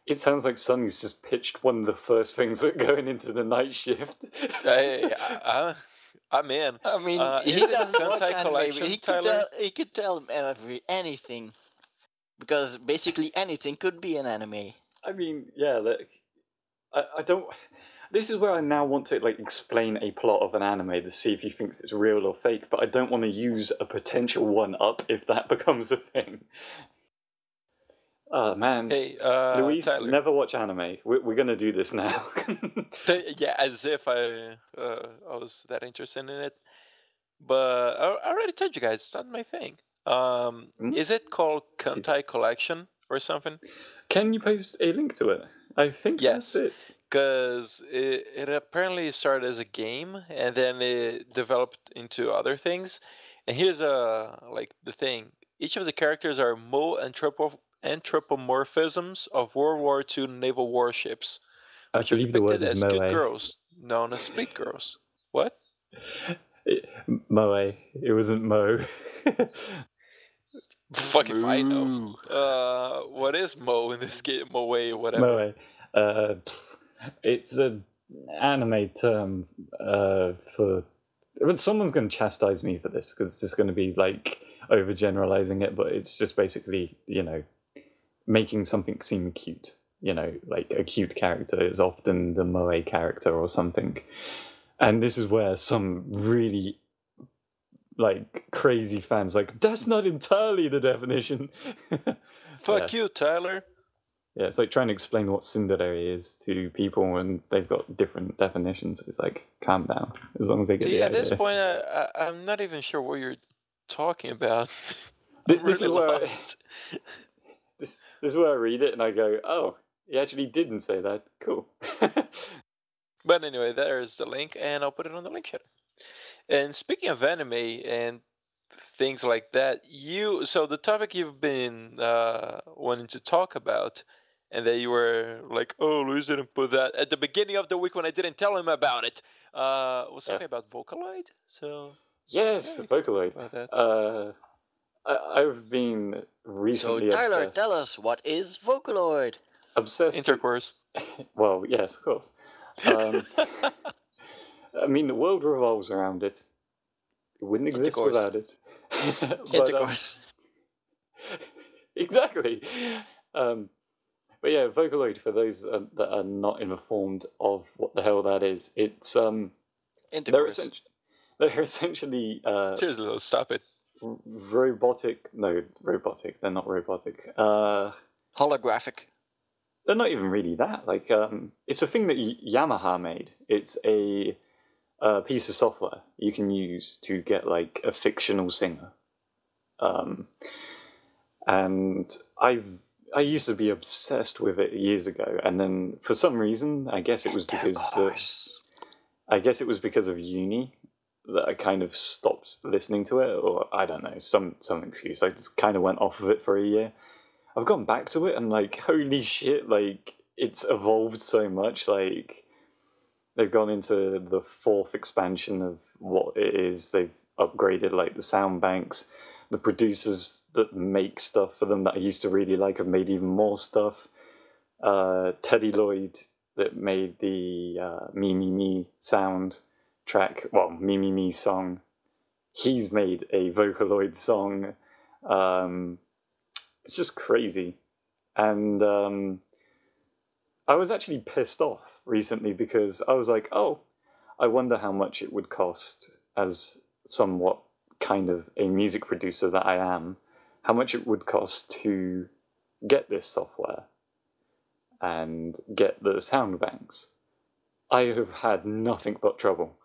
It sounds like Sonny's just pitched one of the first things that going into the night shift. I'm in. I mean, he doesn't watch anime, but he could tell him anything. Because basically anything could be an anime. I mean, yeah, look, I don't... This is where I now want to like explain a plot of an anime to see if he thinks it's real or fake, but I don't want to use a potential one-up if that becomes a thing. Oh, man. Hey, Luis, Tyler. never watch anime. We're going to do this now. Yeah, as if I was that interested in it. But I already told you guys, it's not my thing. Is it called Kantai Collection or something? Can you post a link to it? I think yes, that's it. Because it apparently started as a game and then it developed into other things. And here's the thing: each of the characters are anthropomorphisms of World War II naval warships, which are believe the word depicted is as moe. good girls, known as fleet girls. What? Moe. It wasn't Mo. Fuck if I know. What is Mo in this game? Moe, whatever. Moe. It's an anime term for... But someone's going to chastise me for this, because it's just going to be like overgeneralizing it, but it's just basically, you know, making something seem cute. You know, like a cute character is often the moe character or something. And this is where some really like crazy fans like, that's not entirely the definition. Fuck you, Tyler. Yeah, it's like trying to explain what tsundere is to people and they've got different definitions. It's like, calm down, as long as they get the idea. At this point, I'm not even sure what you're talking about. This is where I read it and I go, oh, he actually didn't say that. Cool. But anyway, there's the link, and I'll put it on the link sheet. And speaking of anime and things like that, so the topic you've been wanting to talk about, and that you were like, oh, Luis didn't put that at the beginning of the week when I didn't tell him about it, was something about Vocaloid. So yes, yeah, Vocaloid. I've been recently So Tyler, obsessed. tell us, what is Vocaloid? Obsessed. Intercourse. Well, yes, of course. I mean, the world revolves around it. It wouldn't exist without it. Intercourse. Exactly. But yeah, Vocaloid, for those that are not informed of what the hell that is, it's Intercourse. they're essentially Seriously, though, stop it. robotic. They're not robotic. Holographic. They're not even really that. Like, it's a thing that Yamaha made. It's a piece of software you can use to get like a fictional singer. And I used to be obsessed with it years ago, and then for some reason, I guess it was because of uni that I kind of stopped listening to it, or I don't know, some excuse. I just kind of went off of it for a year. I've gone back to it and like, holy shit, like it's evolved so much. Like they've gone into the 4th expansion of what it is. They've upgraded like the sound banks. The producers that make stuff for them that I used to really like have made even more stuff. Teddy Lloyd that made the Me Me Me sound track, well, Me Me Me song. He's made a Vocaloid song. It's just crazy. And I was actually pissed off recently because I was like, oh, I wonder how much it would cost as somewhat kind of a music producer that I am, how much it would cost to get this software and get the sound banks. I have had nothing but trouble.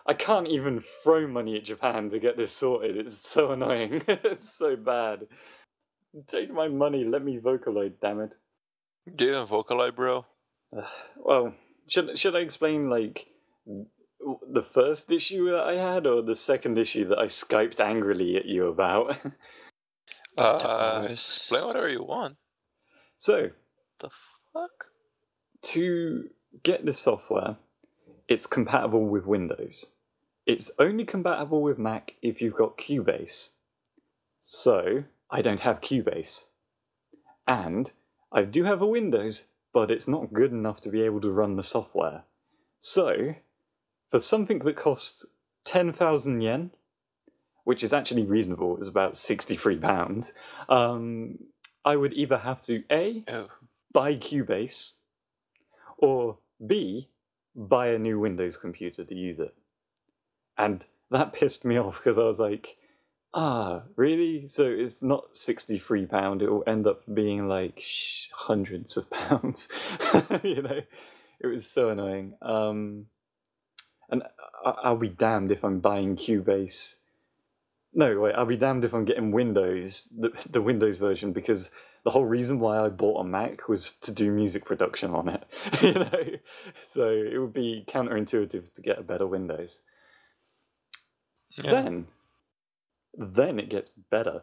I can't even throw money at Japan to get this sorted. It's so annoying. It's so bad. Take my money, let me Vocaloid, damn it. Do you have Vocaloid, bro? Well, should I explain, like, the first issue that I had, or the second issue that I Skyped angrily at you about? Explain whatever you want. So, The fuck? to get this software, it's compatible with Windows. It's only compatible with Mac if you've got Cubase. So, I don't have Cubase. And I do have a Windows, but it's not good enough to be able to run the software. So, for something that costs 10,000 yen, which is actually reasonable, it's about £63, I would either have to A, buy Cubase, or B, buy a new Windows computer to use it. And that pissed me off because I was like, really? So it's not £63, it will end up being like hundreds of pounds. You know, it was so annoying. And I'll be damned if I'm buying Cubase. No, wait, I'll be damned if I'm getting Windows, the Windows version, because the whole reason why I bought a Mac was to do music production on it. You know, so it would be counterintuitive to get a better Windows. Yeah. Then it gets better.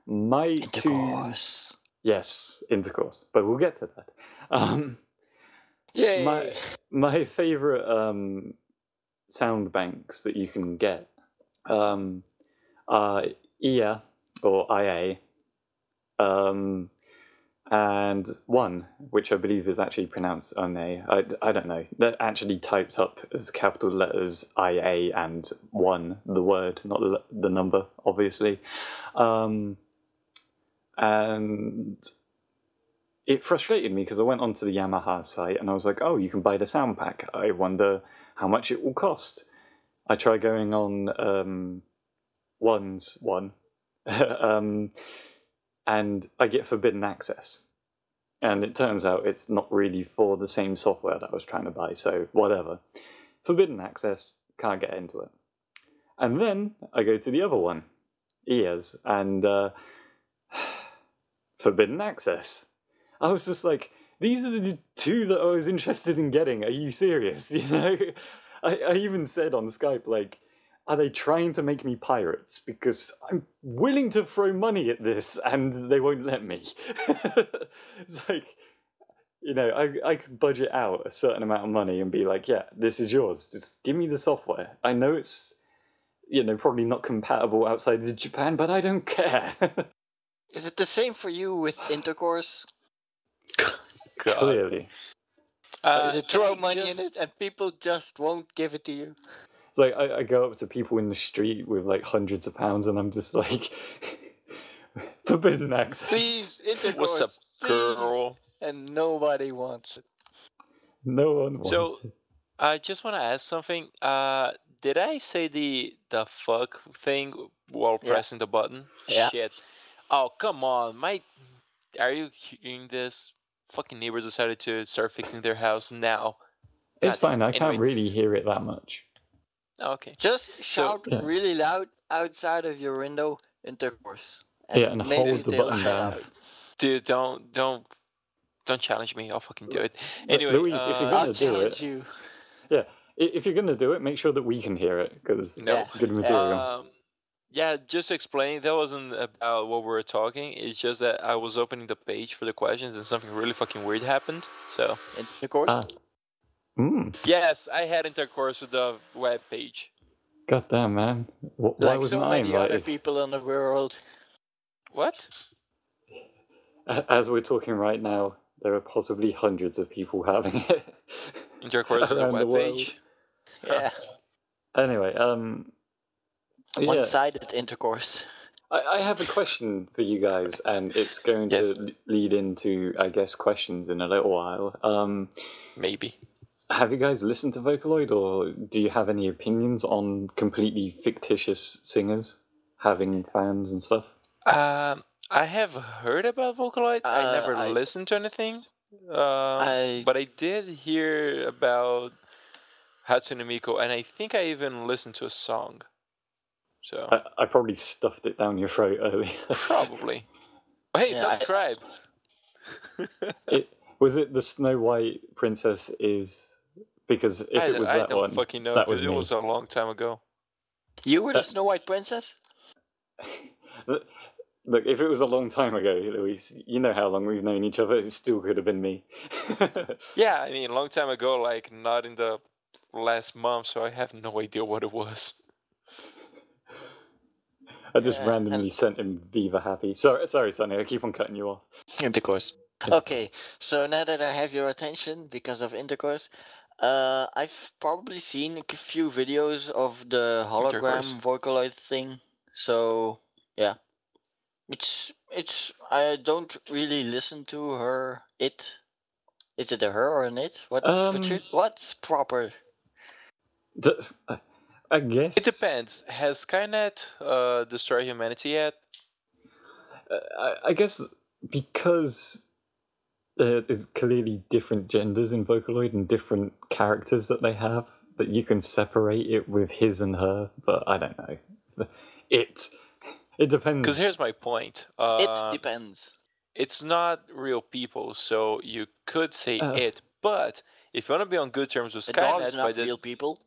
My Intercourse. Yes, intercourse, but we'll get to that. Yay! My favorite sound banks that you can get are IA or IA, and one, which I believe is actually pronounced One. I don't know. They're actually typed up as capital letters IA and one, the word, not the number, obviously. And it frustrated me because I went onto the Yamaha site and I was like, oh, you can buy the sound pack. I wonder how much it will cost. I try going on One's one, and I get forbidden access. And it turns out it's not really for the same software that I was trying to buy, so whatever. Forbidden access, can't get into it. And then I go to the other one, EAS, and forbidden access. I was just like, these are the two that I was interested in getting. Are you serious? You know, I even said on Skype, like, are they trying to make me pirates? Because I'm willing to throw money at this and they won't let me. It's like, you know, I could budget out a certain amount of money and be like, yeah, this is yours. Just give me the software. I know it's, you know, probably not compatible outside of Japan, but I don't care. Is it the same for you with intercourse? God. Clearly. Is it throw money in it and people just won't give it to you? It's like I go up to people in the street with like hundreds of pounds and I'm just like, forbidden access. Please, intercourse. What's up, girl? And nobody wants it. No one wants it. I just want to ask something. Did I say the fuck thing while pressing the button? Yeah. Shit. Oh, come on. Are you hearing this? Fucking neighbors decided to start fixing their house now. It's fine, I can't Anyway. really hear it that much. Okay. Just shout Yeah. really loud outside of your window, intercourse. And maybe hold the they'll button shut down. up. Dude, don't challenge me. I'll fucking do it. Anyway, Louise, if you're gonna I'll do challenge it, you. if you're gonna do it, make sure that we can hear it because No. it's good material. Yeah, just explaining, that wasn't about what we were talking. It's just that I was opening the page for the questions and something really fucking weird happened. So. Intercourse? Yes, I had intercourse with the web page. God damn, man. Why Like wasn't so I many other invited? people in the world. What? As we're talking right now, there are possibly hundreds of people having it. Intercourse with the around the web world. page? Yeah. Anyway, yeah. One-sided intercourse. I have a question for you guys, and it's going to lead into, I guess, questions in a little while. Maybe. Have you guys listened to Vocaloid, or do you have any opinions on completely fictitious singers having fans and stuff? I have heard about Vocaloid. I never listened to anything. But I did hear about Hatsune Miku, and I think I even listened to a song. So I probably stuffed it down your throat earlier. Probably. Hey, subscribe. Was it the Snow White Princess is... Because if it was that one... I don't fucking know, that was it was a long time ago. You were the Snow White Princess? Look, if it was a long time ago, Luis, you know how long we've known each other, it still could have been me. Yeah, I mean, a long time ago, like, not in the last month, so I have no idea what it was. I just randomly sent him Viva Happy. Sorry, Sonny, I keep on cutting you off. Intercourse. Okay, so now that I have your attention because of intercourse, I've probably seen a few videos of the hologram Vocaloid thing. So yeah, it's I don't really listen to her. Is it a her or an it? What's proper? I guess it depends. Has Skynet destroyed humanity yet? I guess because there's clearly different genders in Vocaloid and different characters that they have, that you can separate it with his and her, but I don't know. It depends. Because here's my point. It depends. It's not real people, so you could say it, but if you want to be on good terms with Skynet... Dogs not real people.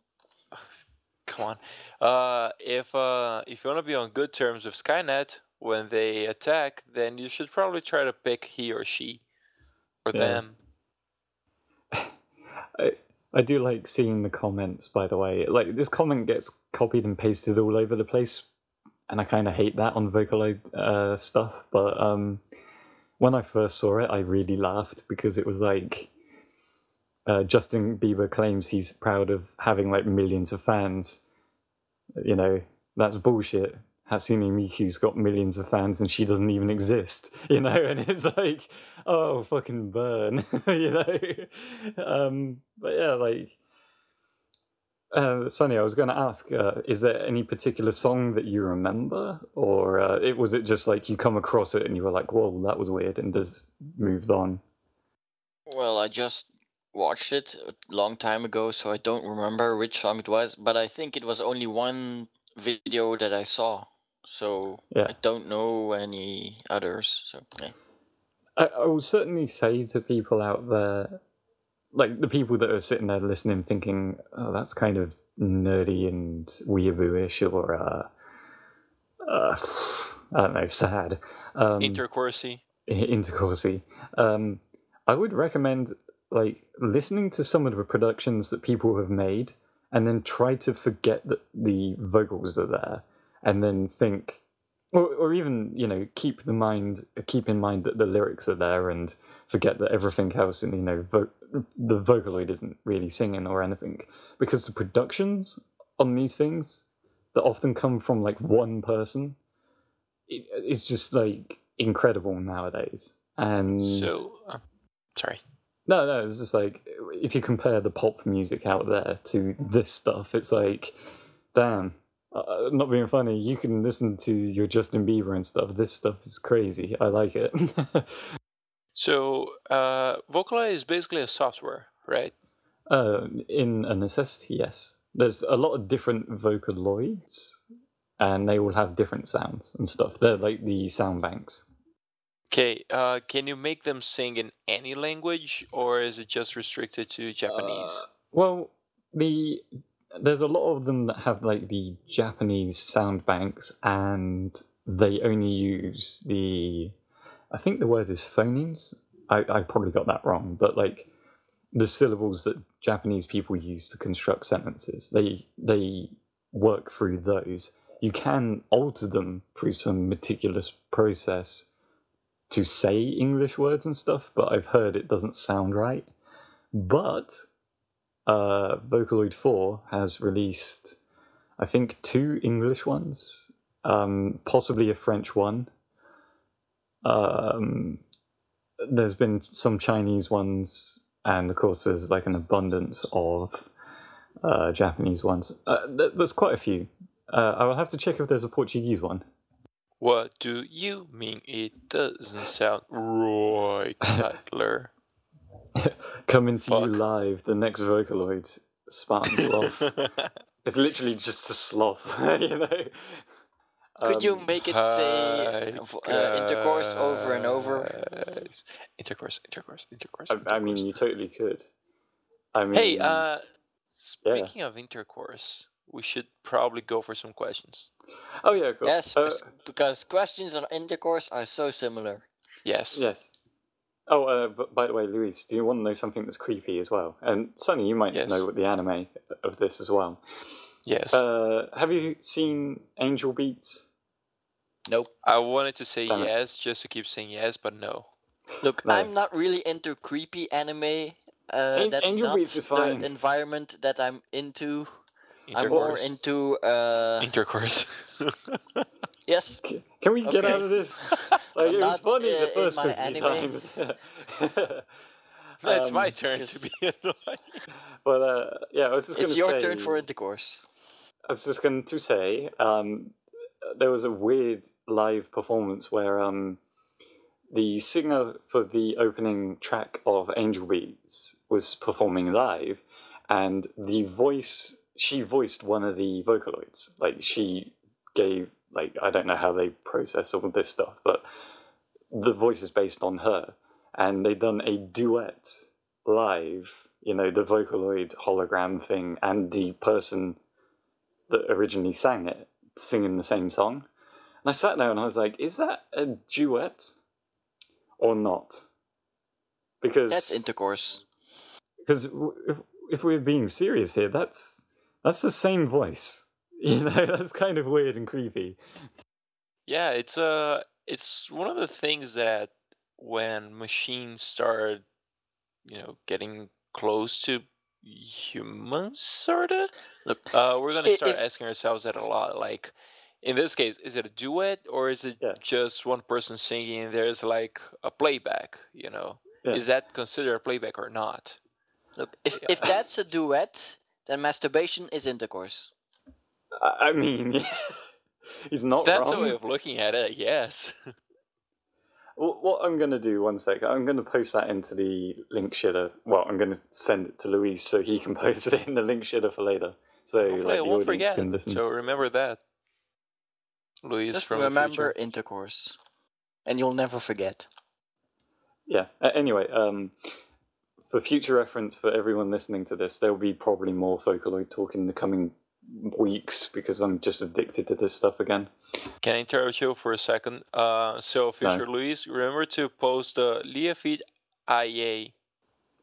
Come on. If you want to be on good terms with Skynet when they attack, then you should probably try to pick he or she. Or them. I do like seeing the comments, by the way. Like, this comment gets copied and pasted all over the place, and I kind of hate that on Vocaloid stuff, but when I first saw it, I really laughed, because it was like... Justin Bieber claims he's proud of having like millions of fans. You know, that's bullshit. Hatsune Miku's got millions of fans and she doesn't even exist. You know, and it's like, oh, fucking burn. You know? But yeah, like... Sonny, I was going to ask, is there any particular song that you remember? Or was it just like you come across it and you were like, whoa, that was weird, and just moved on? Well, I just watched it a long time ago, so I don't remember which song it was, but I think it was only one video that I saw, so I don't know any others. So yeah. I will certainly say to people out there, like the people that are sitting there listening thinking, oh, that's kind of nerdy and weeaboo-ish, or I don't know, sad. Intercoursey. I would recommend like listening to some of the productions that people have made, and then try to forget that the vocals are there, and then think, or even, you know, keep in mind that the lyrics are there, and forget that everything else, and, you know, the Vocaloid isn't really singing or anything, because the productions on these things that often come from like one person, it's just like incredible nowadays. And so, sorry. No, it's just like, if you compare the pop music out there to this stuff, it's like, damn, not being funny, you can listen to your Justin Bieber and stuff. This stuff is crazy. I like it. So, Vocaloid is basically a software, right? In a necessity, yes. There's a lot of different Vocaloids, and they all have different sounds and stuff. They're like the sound banks. Okay, can you make them sing in any language, or is it just restricted to Japanese? Well, the there's a lot of them that have like the Japanese sound banks, and they only use I think the word is phonemes. I probably got that wrong, but like the syllables that Japanese people use to construct sentences, they work through those. You can alter them through some meticulous process to say English words and stuff, but I've heard it doesn't sound right. But Vocaloid 4 has released, I think, 2 English ones, possibly a French one. There's been some Chinese ones, and of course there's like an abundance of Japanese ones. There's quite a few. I will have to check if there's a Portuguese one. What do you mean it doesn't sound right, Tyler? Coming to you live, the next Vocaloid, SpartanSloth. It's literally just a sloth, you know? Could you make it say intercourse over and over? Intercourse. I mean, you totally could. I mean, hey, speaking of intercourse, we should probably go for some questions. Oh yeah, of course. Yes, because questions on intercourse are so similar. Yes. Oh, but by the way, Luis, do you want to know something that's creepy as well? And Sonny, you might know what the anime of this as well. Yes. Have you seen Angel Beats? Nope. I wanted to say yes, just to keep saying yes, but no. Look, no. I'm not really into creepy anime. That's Angel not Beats is fine. The environment that I'm into. I'm more into intercourse. Yes. Can we get out of this? Like, it was funny the first 50 times. It's my turn to be annoying. But yeah, I was just going to say... It's your turn for intercourse. I was just going to say, there was a weird live performance where the singer for the opening track of Angel Beats was performing live, and she voiced one of the Vocaloids. Like, she gave, like, I don't know how they process all of this stuff, but the voice is based on her. And they'd done a duet live, you know, the Vocaloid hologram thing, and the person that originally sang it singing the same song. And I sat there and I was like, is that a duet or not? Because that's intercourse. Because if we're being serious here, that's the same voice. You know, that's kind of weird and creepy. Yeah, it's one of the things that when machines start, you know, getting close to humans, sorta. Look, we're gonna start asking ourselves that a lot. Like, in this case, is it a duet or is it just one person singing and there's like a playback? You know, is that considered a playback or not? Look, if that's a duet, then masturbation is intercourse. I mean, he's not That's wrong. a way of looking at it, yes. What I'm going to do, one sec, I'm going to post that into the link shitter. Well, I'm going to send it to Luis so he can post it in the link shitter for later. So like, the audience can listen. So remember that. Luis, just from remember intercourse. And you'll never forget. Yeah, anyway, for future reference for everyone listening to this, there will be probably more Vocaloid talk in the coming weeks because I'm just addicted to this stuff again. Can I interrupt you for a second? So, future Luis, remember to post the Liafeed IA.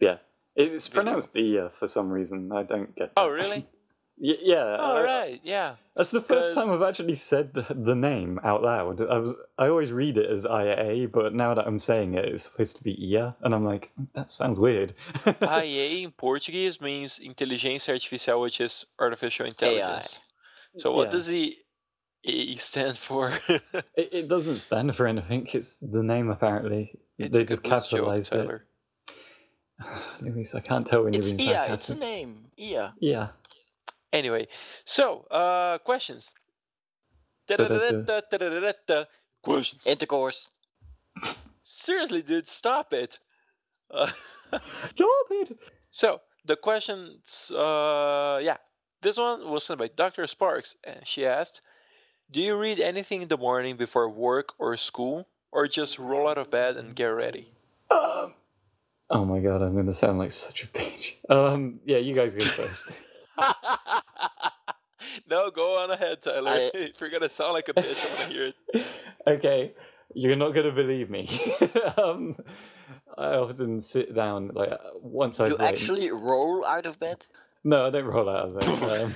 Yeah, it's pronounced Ia for some reason. I don't get that. Oh, really? Yeah. Oh, right, yeah. That's the first time I've actually said the name out loud. I always read it as IA, but now that I'm saying it, it's supposed to be Ia, and I'm like, that sounds weird. IA in Portuguese means Inteligência Artificial, which is artificial intelligence. AI. So what does the E stand for? It doesn't stand for anything. It's the name, apparently. They just capitalized it. Luis, I can't tell when you're being sarcastic. It's a name. Ia. Yeah. Anyway, so, questions. Questions. Intercourse. Seriously, dude, stop it. Stop it. So, the questions, this one was sent by Dr. Sparks, and she asked, do you read anything in the morning before work or school, or just roll out of bed and get ready? Oh my god, I'm going to sound like such a bitch. Yeah, you guys go first. No, go on ahead, Tyler. If you're gonna sound like a bitch, I want to hear it. Okay, you're not gonna believe me. I often sit down once I've You written. actually roll out of bed? No, I don't roll out of bed.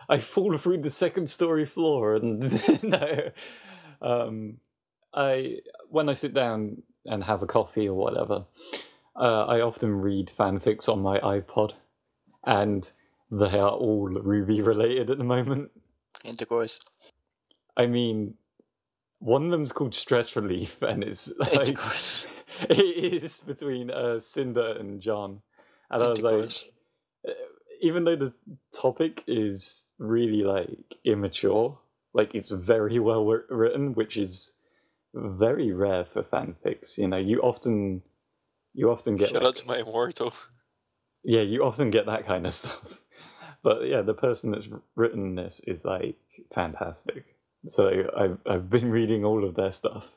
I fall through the second story floor, and no. When I sit down and have a coffee or whatever, I often read fanfics on my iPod, and they are all Ruby related at the moment. Intercourse. I mean, one of them's called Stress Relief, and it's like Intercourse. it is between Cinder and John, and I was like, even though the topic is really immature, it's very well written, which is very rare for fanfics. You often get shout out to my immortal. Yeah, you often get that kind of stuff. But yeah, the person that's written this is fantastic. So I've been reading all of their stuff.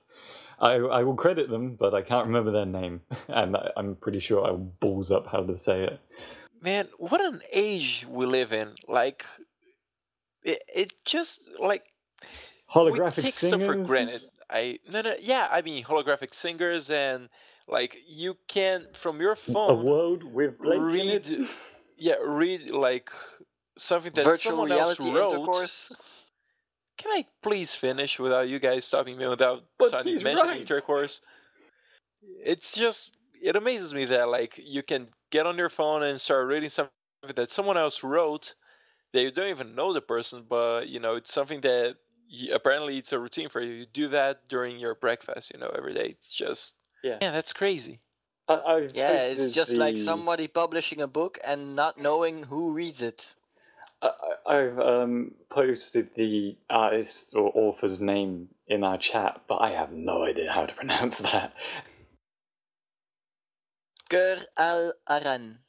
I will credit them, but I can't remember their name, and I'm pretty sure I will balls up how to say it. Man, what an age we live in! It just holographic we take singers. Stuff for granted. I mean holographic singers, and you can from your phone a world with Blake read. in it. Yeah, read something that virtual someone reality else wrote. intercourse. Can I please finish without you guys stopping me without Sonny mentioning intercourse? It's just, it amazes me that you can get on your phone and start reading something that someone else wrote that you don't even know the person, but it's something that apparently it's a routine for you. You do that during your breakfast, every day. It's just that's crazy. It's just like somebody publishing a book and not knowing who reads it. I've posted the artist or author's name in our chat, but I have no idea how to pronounce that. Couer Al'Aran.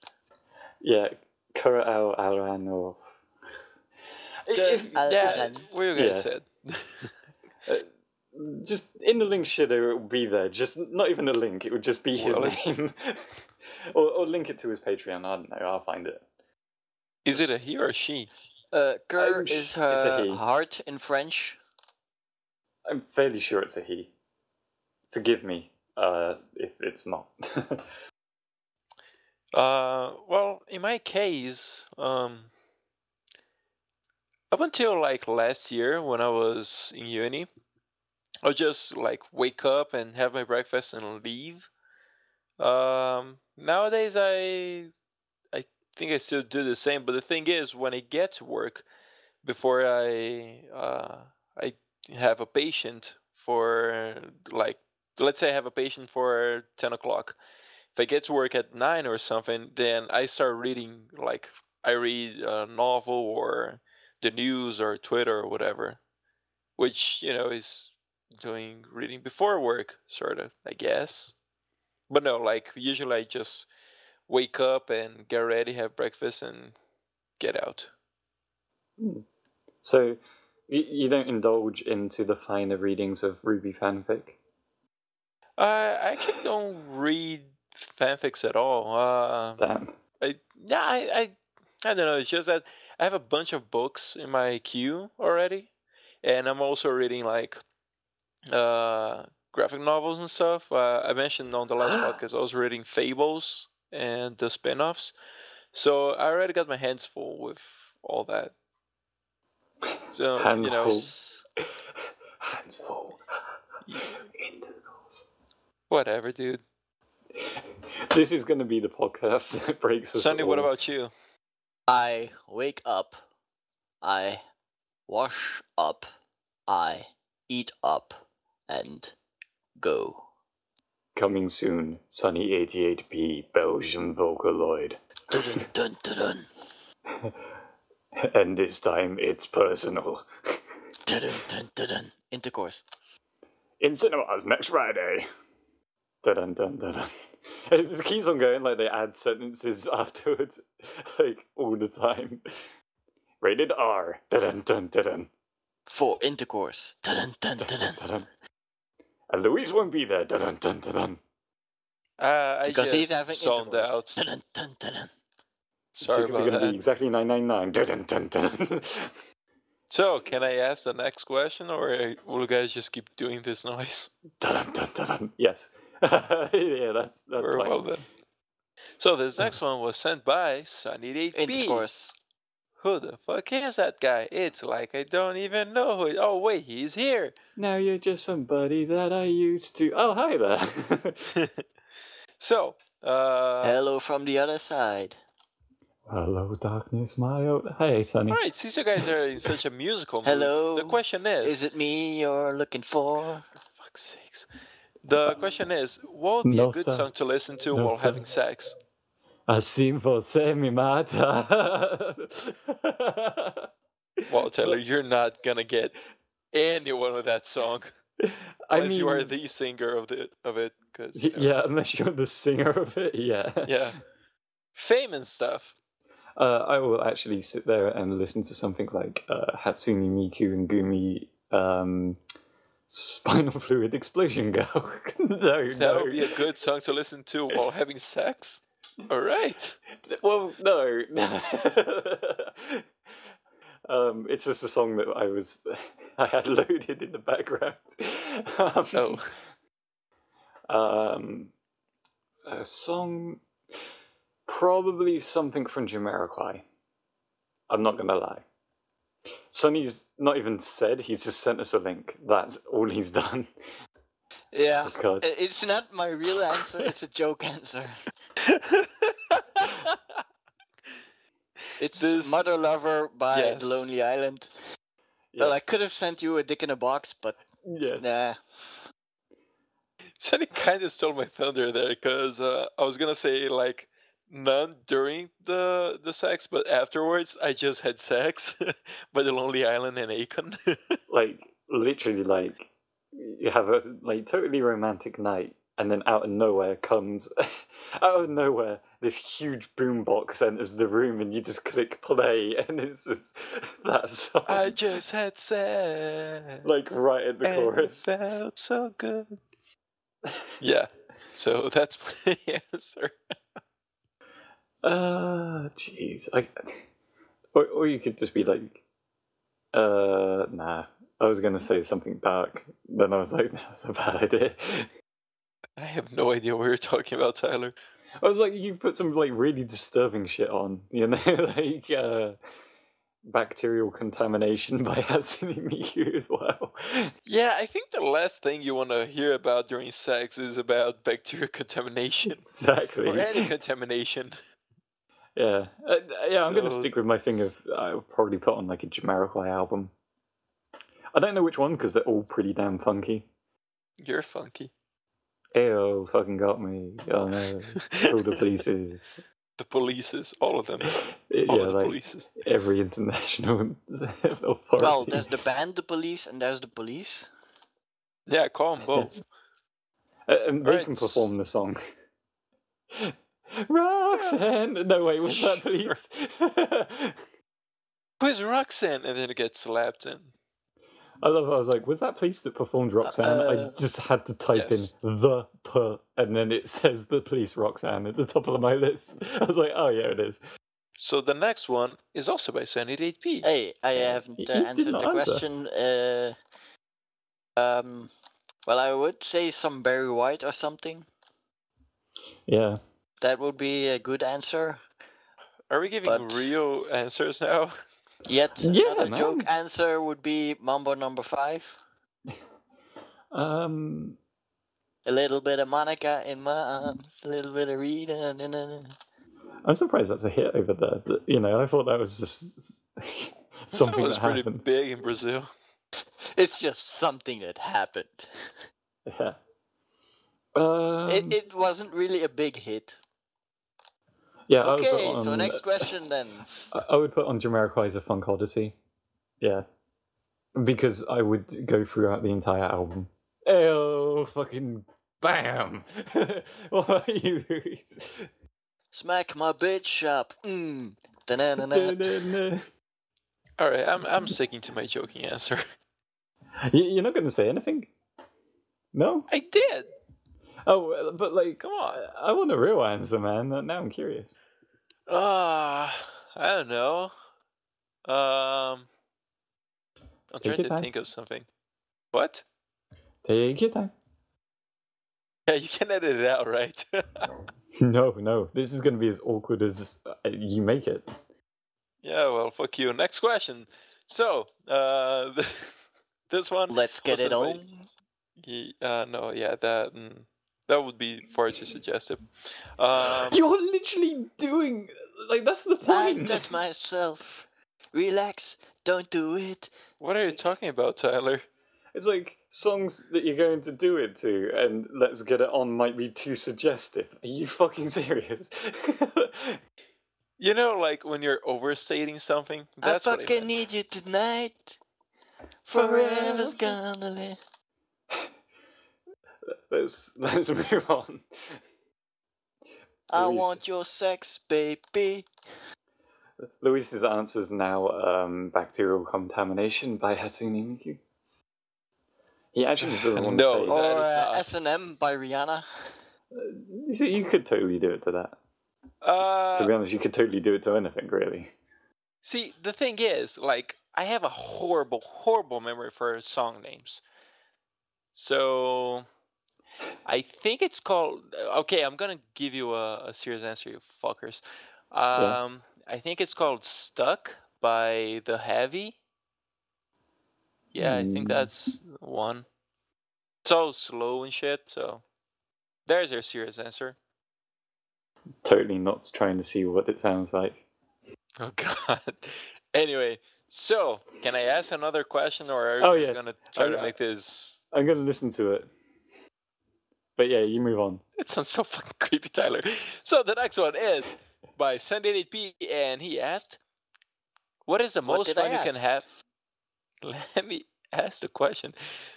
Yeah, Couer Al'Aran or... Couer Al'Aran. What you guys said. Just in the link shadow, it will be there. Just not even a link. It would just be his name, or link it to his Patreon. I don't know. I'll find it. Is it a he or a she? Couer is a he. Heart in French. I'm fairly sure it's a he. Forgive me if it's not. Well, in my case, up until last year when I was in uni, I'll just wake up and have my breakfast and leave. Nowadays I think I still do the same, but the thing is, when I get to work, before I have a patient for let's say I have a patient for 10 o'clock. If I get to work at 9 or something, then I start reading I read a novel or the news or Twitter or whatever, which is doing reading before work, sort of, I guess. But no, usually I just wake up and get ready, have breakfast, and get out. So, you don't indulge into the finer readings of Ruby fanfic? I actually don't read fanfics at all. Damn. I don't know. It's just that I have a bunch of books in my queue already, and I'm also reading graphic novels and stuff. I mentioned on the last podcast I was reading Fables and the spin-offs, so I already got my hands full with all that. So hands full. Hands full. Intercourse. Whatever, dude. This is going to be the podcast that breaks us. Sonny, what about you? I wake up, I wash up, I eat up, and go. Coming soon, Sonny88p, Belgian Vocaloid. Dun dun dun dun. And this time it's personal. Dun dun dun dun. Intercourse. In cinemas next Friday. Dun dun dun dun. It keeps on going, they add sentences afterwards, all the time. Rated R. Dun dun dun dun. For intercourse. Dun dun dun dun dun. And Louise won't be there. Dun dun dun dun. I because just he's having zoned intercourse. out. Dun dun dun dun. Sorry Tickets are about going to be that. exactly $9.99. Dun, dun, dun, dun. So, can I ask the next question, or will you guys just keep doing this noise? Dun, dun, dun, dun. Yes. Yeah, that's Very fine. well then. So this next one was sent by Sonny88p. Of course. Who the fuck is that guy? It's like I don't even know who. Oh wait, he's here. Now you're just somebody that I used to. Oh, hi there. So, Hello from the other side. Hello, darkness, my old. Hey, Sonny. all right, since you guys are in such a musical mood, Hello. the question is it me you're looking for? For fuck's sakes. The question is, what would be No, a good sir. song to listen to No, while sir. having sex? I seem for semi matter. Well, Tyler, you're not gonna get anyone with that song. Unless you are the singer of it, cause yeah, unless you're the singer of it, yeah. yeah, fame and stuff. I will actually sit there and listen to something like Hatsune Miku and Gumi, Spinal Fluid Explosion Girl. No, That would be a good song to listen to while having sex. All right. Well, no. It's just a song that I had loaded in the background. A song, probably something from Jamiroquai. I'm not gonna lie. Sonny's not even said, he's just sent us a link. That's all he's done. Yeah. Oh, God. It's not my real answer, it's a joke answer. It's Mother Lover by The Lonely Island. Yeah. Well, I could have sent you a dick in a box, but Yes. nah. Sonny kind of stole my thunder there, because I was gonna say like none during the sex, but afterwards I just had sex by The Lonely Island and Akon. Like literally, like you have a like totally romantic night, and then out of nowhere comes out of nowhere this huge boombox enters the room, and you just click play, and it's just that song. I just had sex, like right at the and chorus. it felt so good. Yeah, so that's my answer. Jeez, or you could just be like, nah. I was gonna say something dark, then I was like, that's a bad idea. I have no idea what you're talking about, Tyler. I was like, you put some like really disturbing shit on, you know, like bacterial contamination by Hatsune Miku as well. Yeah, I think the last thing you want to hear about during sex is about bacterial contamination. Exactly. Or any contamination. Yeah, I'm gonna stick with my thing of I'll probably put on like a Jamiroquai album. I don't know which one because they're all pretty damn funky. You're funky. Ayo, fucking got me. Oh no, all the polices. The polices, all of them. Yeah, All of the like polices. every international authority. Well, there's the band The Police and there's the police. Yeah, call them both. And they Right. can perform the song. Roxanne! No, wait, was that police? Who's Roxanne? And then it gets slapped in. I love how I was like, was that police that performed Roxanne? I just had to type yes. in the per, and then it says the police Roxanne at the top of my list. I was like, oh yeah, it is. So the next one is also by Sonny88p. Hey, I haven't You answered didn't the answer. question. Well, I would say some Barry White or something. Yeah. That would be a good answer. Are we giving But- real answers now? Yet Yeah, another man. joke answer would be Mambo number 5. A little bit of Monica in my arms, a little bit of Rita. Na, na, na. I'm surprised that's a hit over there. But, you know, I thought that was just something That was that pretty happened. big in Brazil. It's just something that happened. Yeah. It wasn't really a big hit. Yeah, I would put Okay, on, so next question then. I would put on Jamiroquai's A Funk Odyssey. Yeah. Because I would go throughout the entire album. Oh, fucking bam! What about you, Louise? Smack my bitch up. Da-na-na-na. Alright, I'm sticking to my joking answer. You're not going to say anything? No? I did! Oh, but like, Come on. I want a real answer, man. Now I'm curious. I don't know. I'm Take trying your to time. think of something. What? Take your time. Yeah, you can edit it out, right? No. This is going to be as awkward as you make it. Yeah, well, fuck you. Next question. So, this one. Let's get it on. No, yeah, that would be far too suggestive. You're literally doing that's the I point. touch myself. Relax. Don't do it. What are you talking about, Tyler? It's like songs that you're going to do it to, and Let's Get It On might be too suggestive. Are you fucking serious? You know, like when you're overstating something. That's I what fucking meant. need you tonight. Forever's gonna live. Let's move on. I Luis. want your sex, baby. Luis's answer's now bacterial contamination by Hatsune Miku. He actually doesn't want No, to say Or that is not. S&M by Rihanna. You see, you could totally do it to that. To be honest, you could totally do it to anything, really. See, the thing is, like, I have a horrible, horrible memory for song names. So, I think it's called... Okay, I'm gonna give you a serious answer, you fuckers. I think it's called Stuck by The Heavy. Yeah, I think that's one. So slow and shit, so... There's your serious answer. Totally not trying to see what it sounds like. Oh, God. Anyway, so, can I ask another question, or are you just gonna try to make this... I'm going to listen to it. But yeah, you move on. It sounds so fucking creepy, Tyler. So the next one is by Sonny88p, and he asked, what is the most fun you can have? Let me ask the question.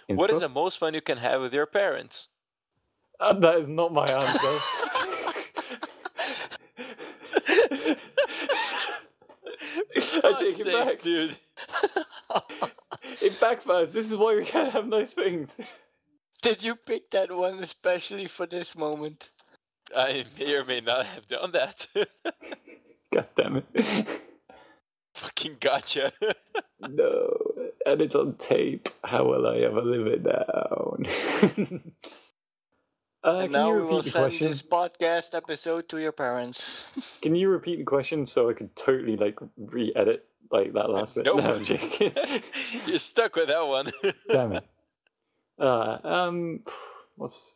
What is the most fun you can have with your parents? That is not my answer. I take it back, dude. It backfires. This is why we can't have nice things. Did you pick that one especially for this moment? I may or may not have done that. God damn it. Fucking gotcha. No, and it's on tape. How will I ever live it down? And now we will send this podcast episode to your parents. Can you repeat the question so I could totally re-edit that last bit? Nope. No, I'm joking. You're stuck with that one. Damn it.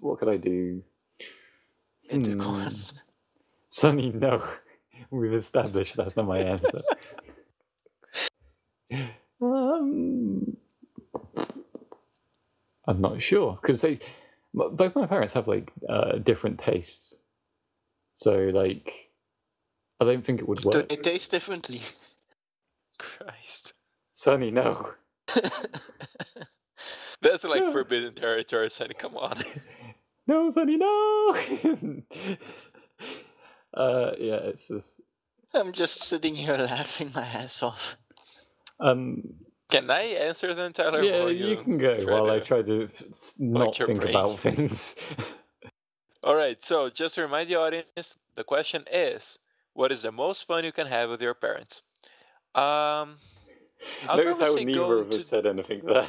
What could I do? Intercourse. Sonny, no. We've established that's not my answer. I'm not sure because both my parents have different tastes, so I don't think it would work. Do they taste differently? Christ. Sonny, no. That's forbidden territory, Sonny. Come on. No, Sonny, no. Yeah, it's just. I'm just sitting here laughing my ass off. Can I answer then, Tyler? Yeah, you can go while I try to not think brain. about things. Alright, so just to remind the audience, the question is, what is the most fun you can have with your parents? Notice how neither of us said anything there.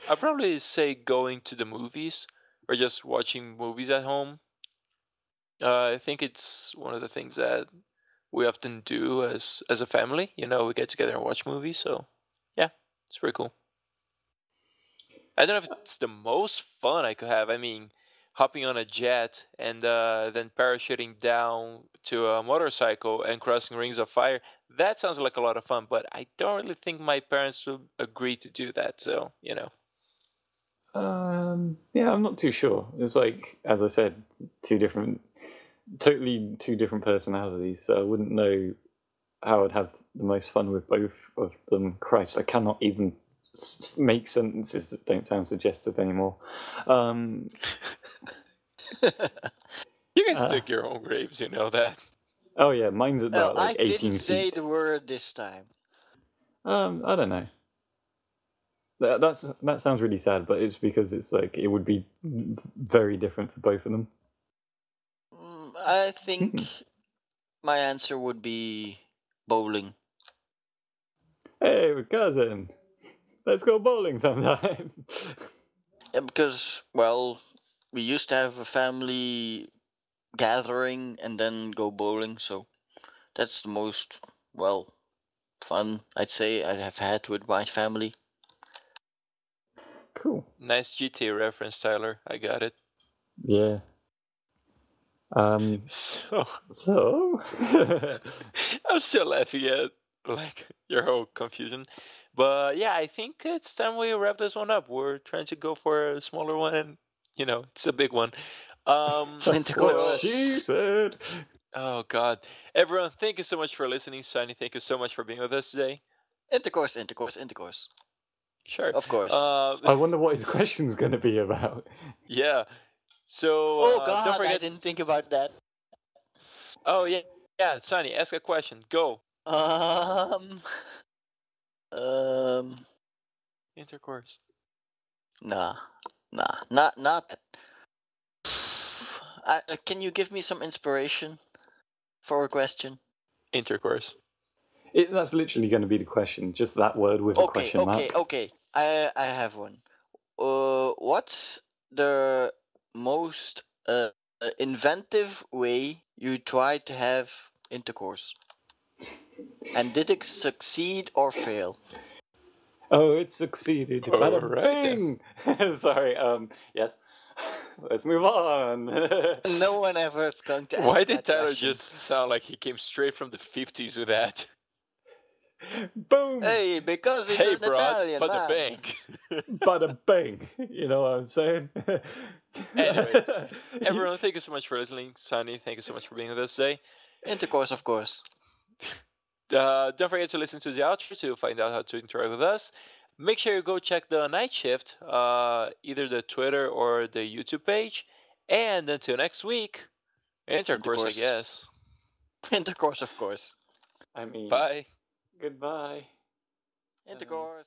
I'll probably say going to the movies, or just watching movies at home. I think it's one of the things that we often do as a family. You know, we get together and watch movies, so yeah, it's pretty cool. I don't know if it's the most fun I could have. I mean, hopping on a jet and then parachuting down to a motorcycle and crossing rings of fire, that sounds like a lot of fun, but I don't really think my parents would agree to do that, so, you know. Yeah, I'm not too sure. It's as I said, totally two different personalities, so I wouldn't know how I'd have the most fun with both of them. Christ, I cannot even make sentences that don't sound suggestive anymore. You can stick your own graves, you know that. Oh yeah, mine's about 18 feet. I didn't say the word this time. I don't know. That sounds really sad, but it's because it's it would be very different for both of them. I think my answer would be bowling. Hey, cousin, let's go bowling sometime. Yeah, because, well, we used to have a family gathering and then go bowling, so that's the most, well, fun I'd say I have had with my family. Cool. Nice GTA reference, Tyler. I got it. Yeah. So I'm still laughing at like your whole confusion. But yeah, I think it's time we wrap this one up. We're trying to go for a smaller one, and it's a big one. That's what she said. Oh God, everyone, thank you so much for listening. Sonny, thank you so much for being with us today. Intercourse. Sure, of course. I wonder what his question's going to be about. Yeah. So. Oh God, don't forget... I didn't think about that. Oh yeah, Sonny, ask a question. Go. Intercourse. Nah, not that. Can you give me some inspiration for a question? Intercourse. That's literally going to be the question. Just that word with a question mark. Okay. I have one. What's the most inventive way you tried to have intercourse? And did it succeed or fail? Oh, it succeeded. Bada Right, bing! Sorry, yes. Let's move on. No one ever is going to ask Why did that Tyler question. just sound like he came straight from the 50s with that? Boom! Hey, because he's Hey, an bro, Italian but man. the bank. Bada bing! You know what I'm saying? Anyway, everyone, thank you so much for listening. Sonny, thank you so much for being with us today. Intercourse, of course. Don't forget to listen to the outro to find out how to interact with us. Make sure you go check the Night Shift, either the Twitter or the YouTube page. And until next week, intercourse, I guess. Intercourse, of course. I mean, Bye. Goodbye. Intercourse.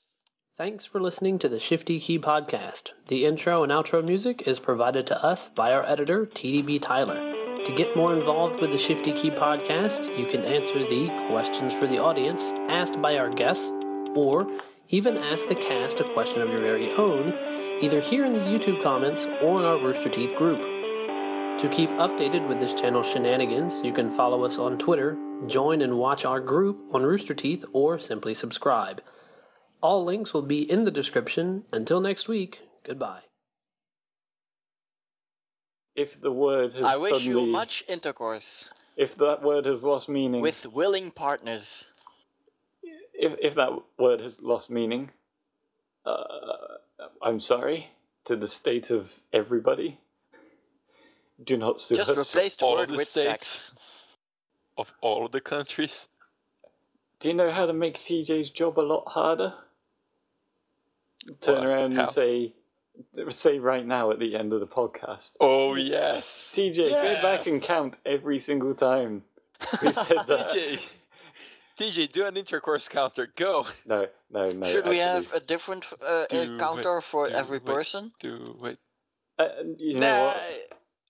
Thanks for listening to the Shifty Key Podcast. The intro and outro music is provided to us by our editor, TDBTyler. To get more involved with the Shifty Key Podcast, you can answer the questions for the audience asked by our guests, or even ask the cast a question of your very own, either here in the YouTube comments or in our Rooster Teeth group. To keep updated with this channel's shenanigans, you can follow us on Twitter, join and watch our group on Rooster Teeth, or simply subscribe. All links will be in the description. Until next week, goodbye. If the word has I wish suddenly... you much intercourse. If that word has lost meaning... With willing partners. If that word has lost meaning, I'm sorry to the state of everybody. Do not sue Just us. replace the All word the with states. sex. Of all of the countries. Do you know how to make TJ's job a lot harder? Turn What? around How? and say right now at the end of the podcast. Oh, yes. TJ, Yes. go back and count every single time we said that. TJ, do an intercourse counter. Go. No. Should we actually. have a different counter for every person? Do it. You know what?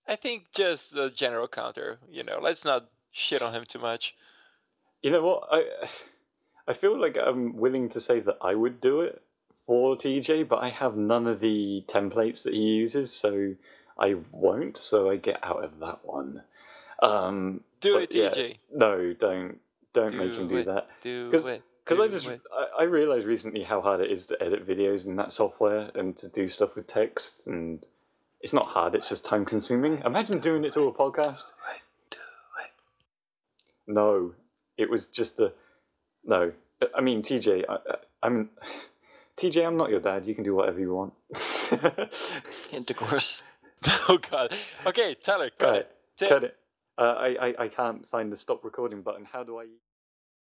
I think just the general counter. Let's not shit on him too much. You know what? I feel like I'm willing to say that I would do it for TJ, but I have none of the templates that he uses, so I won't. So I get out of that one. Do it, yeah, TJ. no, don't make him do that. Because I realized recently how hard it is to edit videos in that software and to do stuff with texts, and it's not hard. It's just time consuming. Imagine doing it to a podcast. Do it. No, it was just no. I mean, TJ, TJ, I'm not your dad. You can do whatever you want. Intercourse. Oh God. Okay, Tyler, cut it. Cut it. I can't find the stop recording button. How do I...